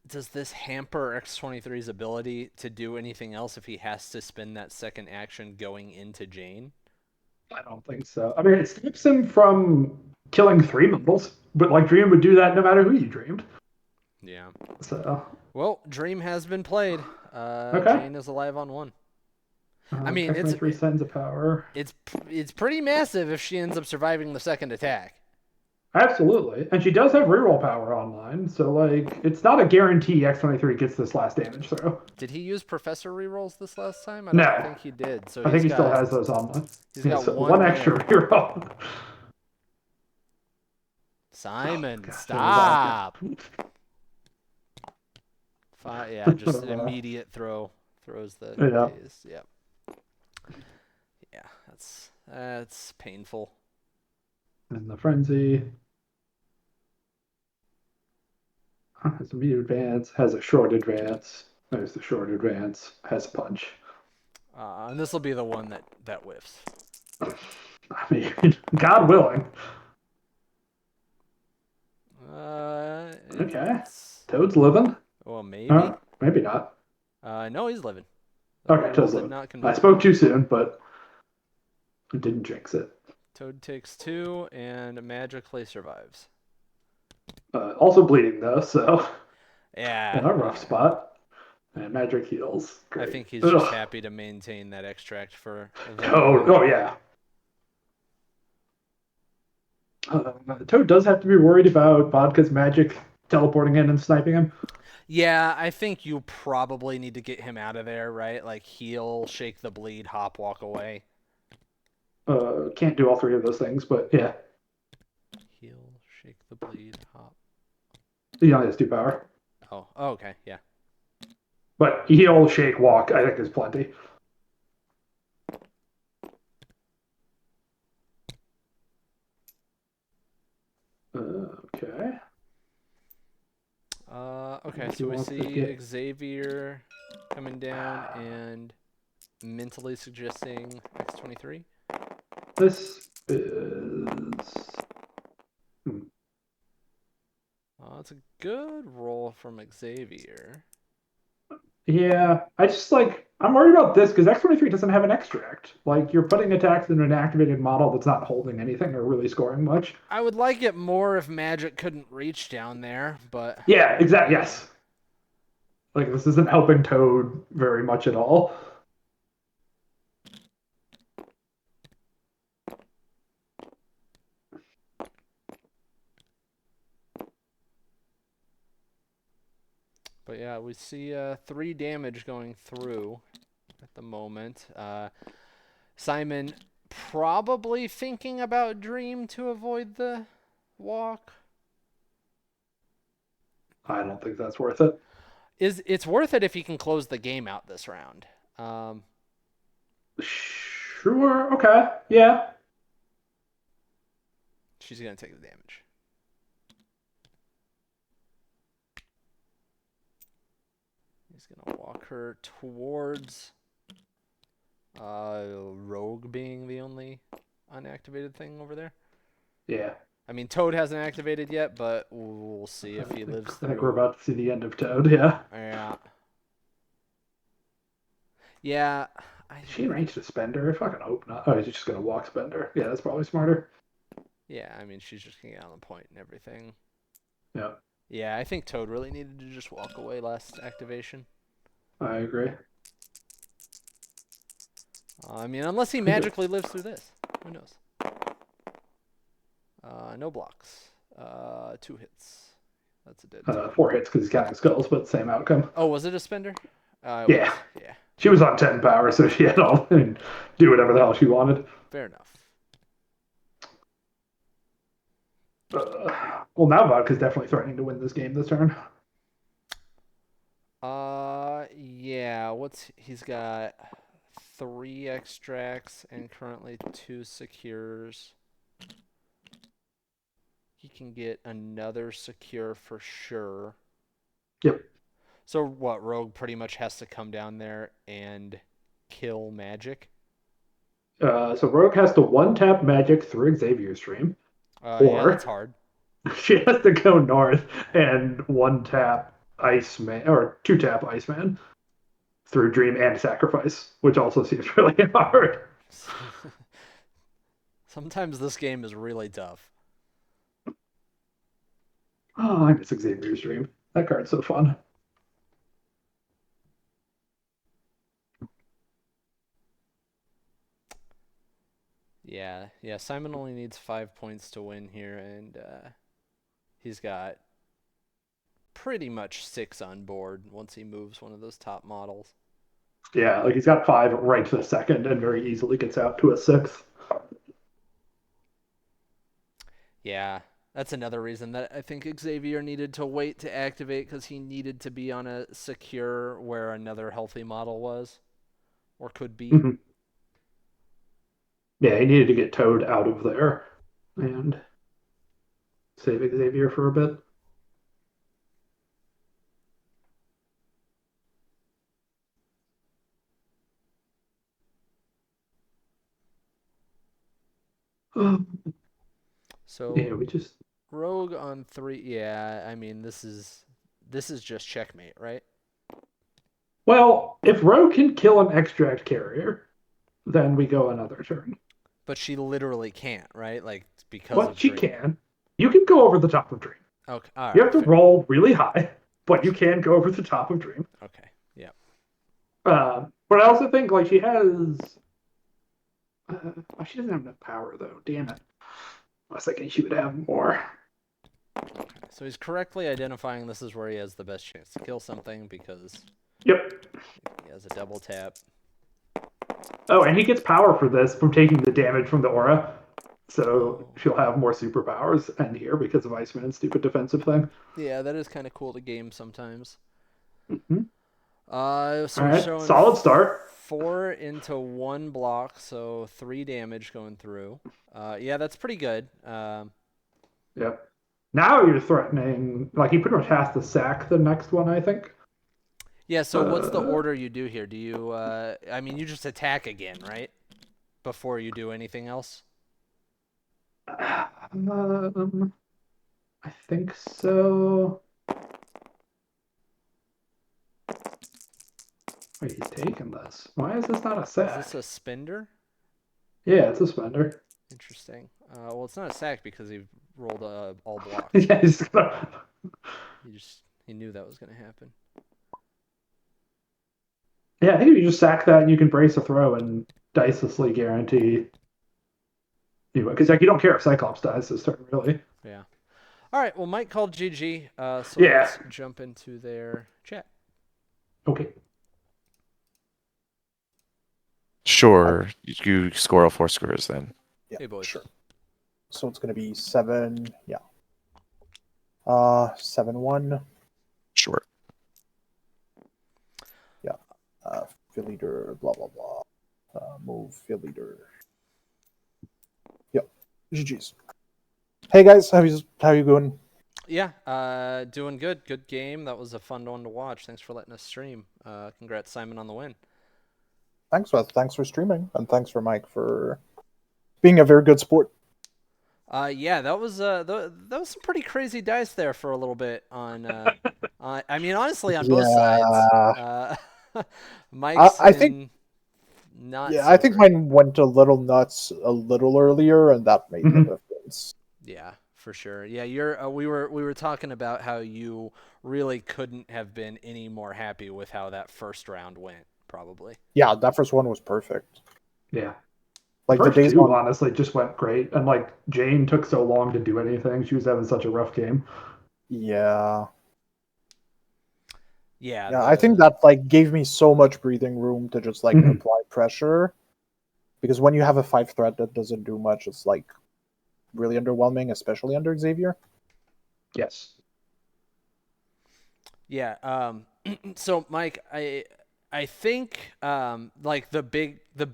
does this hamper X-23's ability to do anything else if he has to spend that second action going into Jane? I don't think so. I mean, it stops him from killing 3 models, but like Dream would do that no matter who you dreamed. Yeah. So Well, Dream has been played. okay. Jane is alive on 1. I mean, X-23 Sons of Power. it's pretty massive if she ends up surviving the second attack. Absolutely. And she does have reroll power online, so like it's not a guarantee X-23 gets this last damage throw. Did he use Professor rerolls this last time? I don't No. think he did. So I think he still has those online. he's Yeah, got so one one extra more. reroll. Simon, Gosh, stop. Yeah, just an Uh, immediate throws the yeah. days. Yep. Yeah, that's painful. And the frenzy has a medium advance, has a short advance. There's the short advance, has a punch. And this will be the one that whiffs. I mean, God willing. Okay. It's Toad's living. well maybe. Maybe not. No, he's living. The Okay, roll Toad's did living. not I convert. spoke too soon, but I didn't jinx it. Toad takes 2 and magically survives. Also bleeding though, so Yeah, in a rough spot. And magic heals. I Great. think he's just Ugh. happy to maintain that extract for the Toad. moment. Oh yeah. Toad does have to be worried about Vodka's magic teleporting in and sniping him. Yeah, I think you probably need to get him out of there, right? Like heal, shake the bleed, hop, walk away. Can't do all three of those things, but yeah, Heal, shake the bleed, hop. he only has 2 power. Oh, okay, yeah. But heal, shake, walk, I think is plenty. Okay. Okay, If so you we want to see get Xavier coming down and mentally suggesting X-23. this is That's a good roll from Xavier. yeah. I just like I'm worried about this because X-23 doesn't have an extract. Like you're putting attacks in an activated model that's not holding anything or really scoring much. I would like it more if magic couldn't reach down there, but Yeah, exactly. Yes. Like this isn't helping Toad very much at all. but yeah, we see 3 damage going through at the moment. Simon probably thinking about Dream to avoid the walk. I don't think that's worth it. It's worth it if he can close the game out this round. Um, Sure. Okay. Yeah. she's gonna take the damage. He's gonna walk her towards Rogue being the only unactivated thing over there. Yeah. I mean, Toad hasn't activated yet, but we'll see if he lives I think we're through. about to see the end of Toad. Yeah. Yeah. Yeah. Is she in range to Spender? I fucking hope not. Oh, he's just gonna walk Spender. Yeah, that's probably smarter. Yeah, I mean, she's just gonna get on the point and everything. Yeah, Yeah, I think Toad really needed to just walk away last activation. I agree. I mean, unless he magically lives through this. Who knows? No blocks. 2 hits. That's a dead Toad. 4 hits because he's counting skulls, but same outcome. Oh, was it a spender? It Yeah. was. Yeah. She was on 10 power, so she had all and do whatever the hell she wanted. Fair enough. Well, now Vodka's definitely threatening to win this game this turn. Yeah. He's got 3 extracts and currently 2 secures. He can get another secure for sure. Yep. So what? Rogue pretty much has to come down there and kill magic. So Rogue has to one tap magic through Xavier's stream, Yeah, that's or hard. she has to go north and one tap Iceman or 2 tap Iceman through Dream and Sacrifice, which also seems really hard. Sometimes this game is really tough. Oh, I miss Xavier's Dream. That card's so fun. Yeah. Simon only needs 5 points to win here, and he's got pretty much 6 on board once he moves one of those top models. Yeah, like he's got 5 right to the second and very easily gets out to a 6th. Yeah, that's another reason that I think Xavier needed to wait to activate because he needed to be on a secure where another healthy model was or could be. Mm-hmm. Yeah, he needed to get Toad out of there and save Xavier for a bit. So Yeah, we just Rogue on 3. Yeah, I mean this is just checkmate, right? well, if Rogue can kill an extract carrier, then we go another turn. But she literally can't, right? Like because But of she Dream. can. You can go over the top of Dream. Okay, all You have right, to fair. roll really high, but you can go over the top of Dream. Okay, yeah. But I also think like she has. She doesn't have enough power though. Damn it! I was thinking she would have more. Okay, so he's correctly identifying this is where he has the best chance to kill something because Yep. he has a double tap. Oh, and he gets power for this from taking the damage from the aura. So Oh. she'll have more superpowers end here because of Iceman's stupid defensive thing. Yeah, that is kind of cool to game sometimes. Mm-hmm. So All we're right, showing solid start. 4 into 1 block, so 3 damage going through. Yeah, that's pretty good. Yep. Now you're threatening. Like he pretty much has to sack the next one, I think. Yeah, so what's the Uh, order you do here? Do you, I mean, you just attack again, right? Before you do anything else? um, I think so. Wait, he's taking this. Why is this not a Is this a sack? spender? Yeah, it's a spender. Interesting. Well, it's not a sack because he rolled all blocks. Yeah, he's gonna. He knew that was going to happen. Yeah, I think if you just sack that and you can brace a throw and dicelessly guarantee you because like you don't care if Cyclops dies this turn, really. Yeah. All right. Well, Mike called GG. So Yeah. let's jump into their chat. Okay. Sure, I, you score all 4 squares then. yeah, Hey, boys. sure. So it's going to be 7, yeah. 7-1, Sure. yeah. Field leader, blah, blah, blah. Move, field leader. Yep, GG's. Hey guys, how you going? Yeah. Doing good. Good game. That was a fun one to watch. Thanks for letting us stream. Congrats, Simon, on the win. Thanks for streaming, and thanks for Mike for being a very good sport. Yeah, that was some pretty crazy dice there for a little bit on. I mean, honestly, on both sides. Yeah. Mike's I think in not yeah, so I think great. mine went a little nuts a little earlier, and that made the Mhm. difference. Yeah, for sure. Yeah, you're. We were talking about how you really couldn't have been any more happy with how that first round went. Probably. Yeah, that first one was perfect. Yeah. Like the First days two, on. honestly, just went great. And like Jane took so long to do anything. She was having such a rough game. Yeah. Yeah. Yeah, I think that like gave me so much breathing room to just like Mhm. apply pressure. Because when you have a 5 threat that doesn't do much, it's like really underwhelming, especially under Xavier. Yes. Yeah. So Mike, I think like the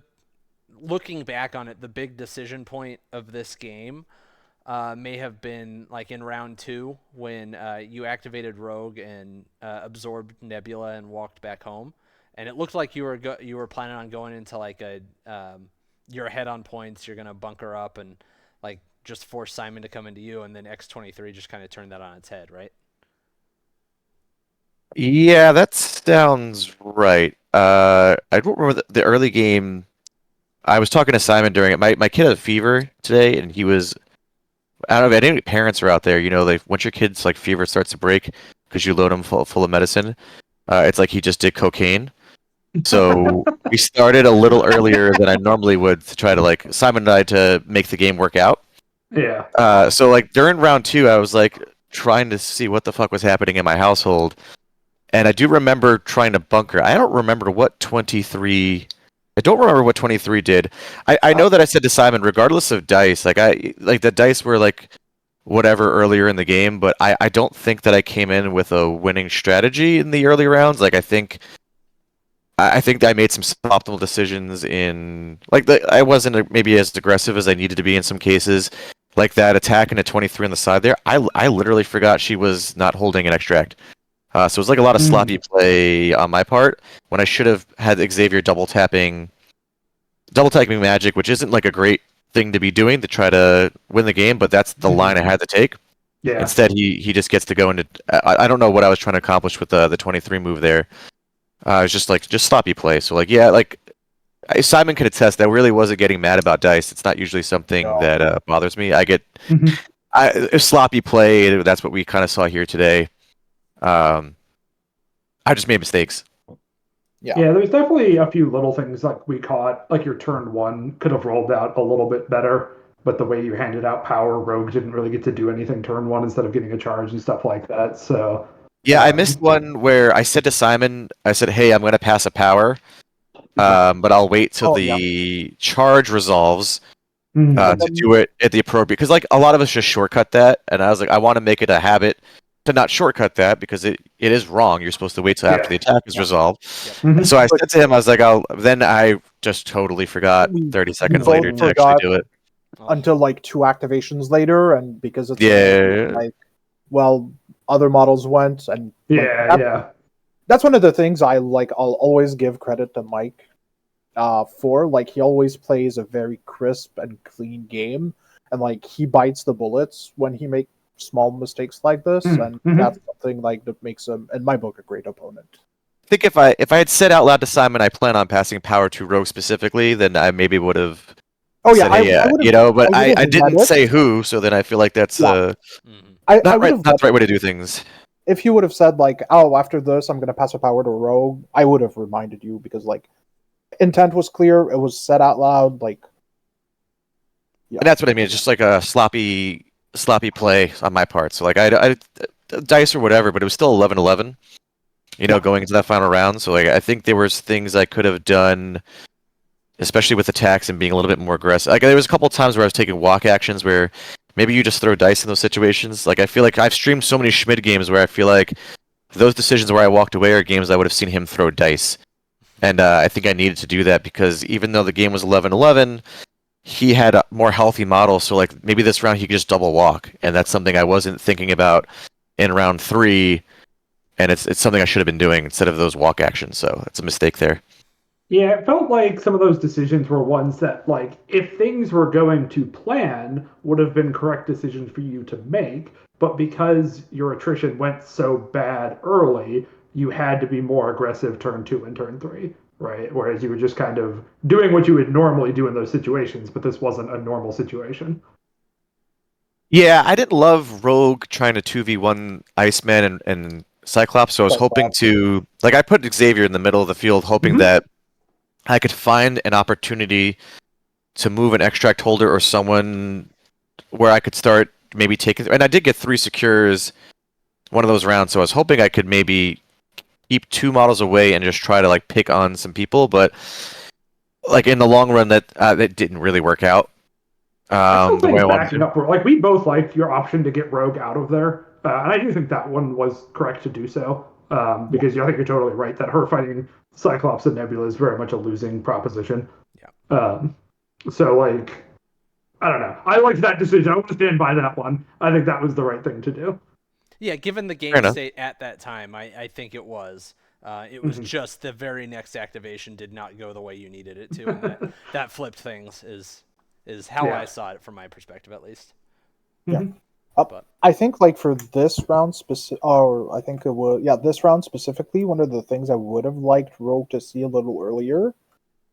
looking back on it, the big decision point of this game may have been like in round 2 when you activated Rogue and absorbed Nebula and walked back home, and it looked like you were planning on going into like a you're ahead on points, you're gonna bunker up and like just force Simon to come into you, and then X-23 just kind of turned that on its head, right? Yeah, that sounds right. I don't remember the early game. I was talking to Simon during it. My kid had a fever today, and he was. I don't know if any parents are out there. You know, like once your kid's like fever starts to break because you load him full of medicine, it's like he just did cocaine. So we started a little earlier than I normally would to try to like Simon and I to make the game work out. Yeah. So like during round 2, I was like trying to see what the fuck was happening in my household, and I do remember trying to bunker. I don't remember what 23. I don't remember what 23 did. I know that I said to Simon, regardless of dice, like the dice were like whatever earlier in the game, but I don't think that I came in with a winning strategy in the early rounds. Like I think I made some optimal decisions in I wasn't maybe as aggressive as I needed to be in some cases. Like that attack in a 23 on the side there, I literally forgot she was not holding an extract. So it was like a lot of sloppy play on my part when I should have had Xavier double tapping magic, which isn't like a great thing to be doing to try to win the game, but that's the line I had to take. Yeah. Instead, he just gets to go into. I don't know what I was trying to accomplish with the 23 move there. It's just sloppy play. So like yeah, like Simon could attest that really wasn't getting mad about dice. It's not usually something that bothers me. I get sloppy play. That's what we kind of saw here today. I just made mistakes. Yeah, there's definitely a few little things like we caught, like your turn 1 could have rolled out a little bit better, but the way you handed out power, Rogue didn't really get to do anything turn 1 instead of getting a charge and stuff like that. So yeah, I missed one where I said to Simon, I said, "Hey, I'm going to pass a power, but I'll wait till the charge resolves to do it at the appropriate." Because like a lot of us just shortcut that, and I was like, I want to make it a habit to not shortcut that because it is wrong. You're supposed to wait till after the attack is resolved. So I said to him, I was like, then I just totally forgot 30 seconds later to actually do it. Until like 2 activations later, and because it's like other models went, and that's one of the things I'll always give credit to Mike for. Like he always plays a very crisp and clean game, and like he bites the bullets when he makes small mistakes like this, and that's something like that makes him, in my book, a great opponent. I think if I had said out loud to Simon I plan on passing power to Rogue specifically, then I maybe would have. Oh yeah, said, but I didn't say who, so then I feel like that's not the right way to do things. If you would have said like, "Oh, after this, I'm going to pass a power to Rogue," I would have reminded you because like intent was clear. It was said out loud. Like, and that's what I mean. It's just like a sloppy play on my part. So like I dice or whatever, but it was still 11-11. Going into that final round. So like I think there was things I could have done, especially with attacks and being a little bit more aggressive. Like there was a couple of times where I was taking walk actions where maybe you just throw dice in those situations. Like I feel like I've streamed so many Schmid games where I feel like those decisions where I walked away are games I would have seen him throw dice. And I think I needed to do that because even though the game was 11-11, he had a more healthy model. So like maybe this round he could just double walk, and that's something I wasn't thinking about in round 3. And it's something I should have been doing instead of those walk actions. So it's a mistake there. Yeah, it felt like some of those decisions were ones that, like, if things were going to plan, would have been correct decisions for you to make. But because your attrition went so bad early, you had to be more aggressive turn 2 and turn 3, right? Whereas you were just kind of doing what you would normally do in those situations, but this wasn't a normal situation. Yeah, I didn't love Rogue trying to 2v1 Iceman and Cyclops, so I was hoping to... Like, I put Xavier in the middle of the field, hoping that I could find an opportunity to move an extract holder or someone where I could start maybe taking... And I did get 3 secures one of those rounds, so I was hoping I could maybe keep 2 models away and just try to, like, pick on some people, but, like, in the long run, that didn't really work out. The way I wanted to. Like, we both liked your option to get Rogue out of there. And I do think that one was correct to do so, because I think you're totally right that her fighting Cyclops and Nebula is very much a losing proposition. Yeah. So, like, I don't know. I liked that decision. I want to stand by that one. I think that was the right thing to do. Yeah, given the game state at that time, I think it was. It was just the very next activation did not go the way you needed it to, and that flipped things is how I saw it from my perspective, at least. Yeah. I think like for this round this round specifically, one of the things I would have liked Rogue to see a little earlier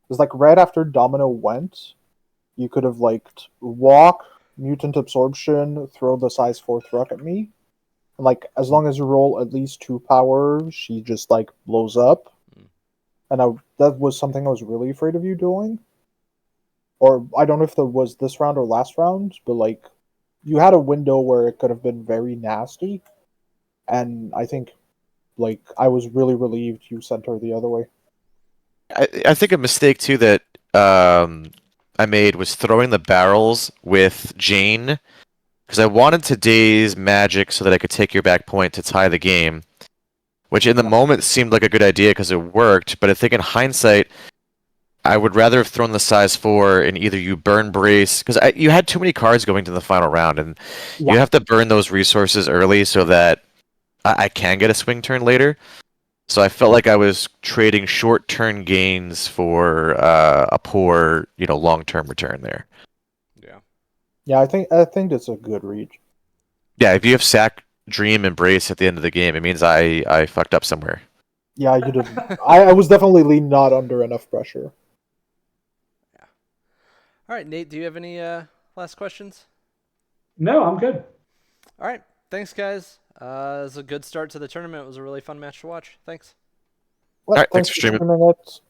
was like right after Domino went, you could have liked walk, mutant absorption, throw the size 4 Thruk at me. And like as long as you roll at least 2 power, she just like blows up. and that was something I was really afraid of you doing. Or I don't know if it was this round or last round, but like you had a window where it could have been very nasty, and I think like I was really relieved you sent her the other way. I think a mistake too that I made was throwing the barrels with Jane because I wanted to daze magic so that I could take your back point to tie the game, which in the moment seemed like a good idea because it worked. But I think in hindsight, I would rather have thrown the size 4 and either you burn brace because you had too many cards going to the final round, and you have to burn those resources early so that I can get a swing turn later. So I felt like I was trading short turn gains for a poor, long term return there. Yeah. Yeah, I think that's a good read. Yeah, if you have sack, dream, embrace at the end of the game, it means I fucked up somewhere. Yeah, you did. I was definitely not under enough pressure. Yeah. All right, Nate, do you have any last questions? No, I'm good. All right. Thanks, guys. It was a good start to the tournament. It was a really fun match to watch. Thanks. Well, All right, thanks thanks for for streaming. streaming it.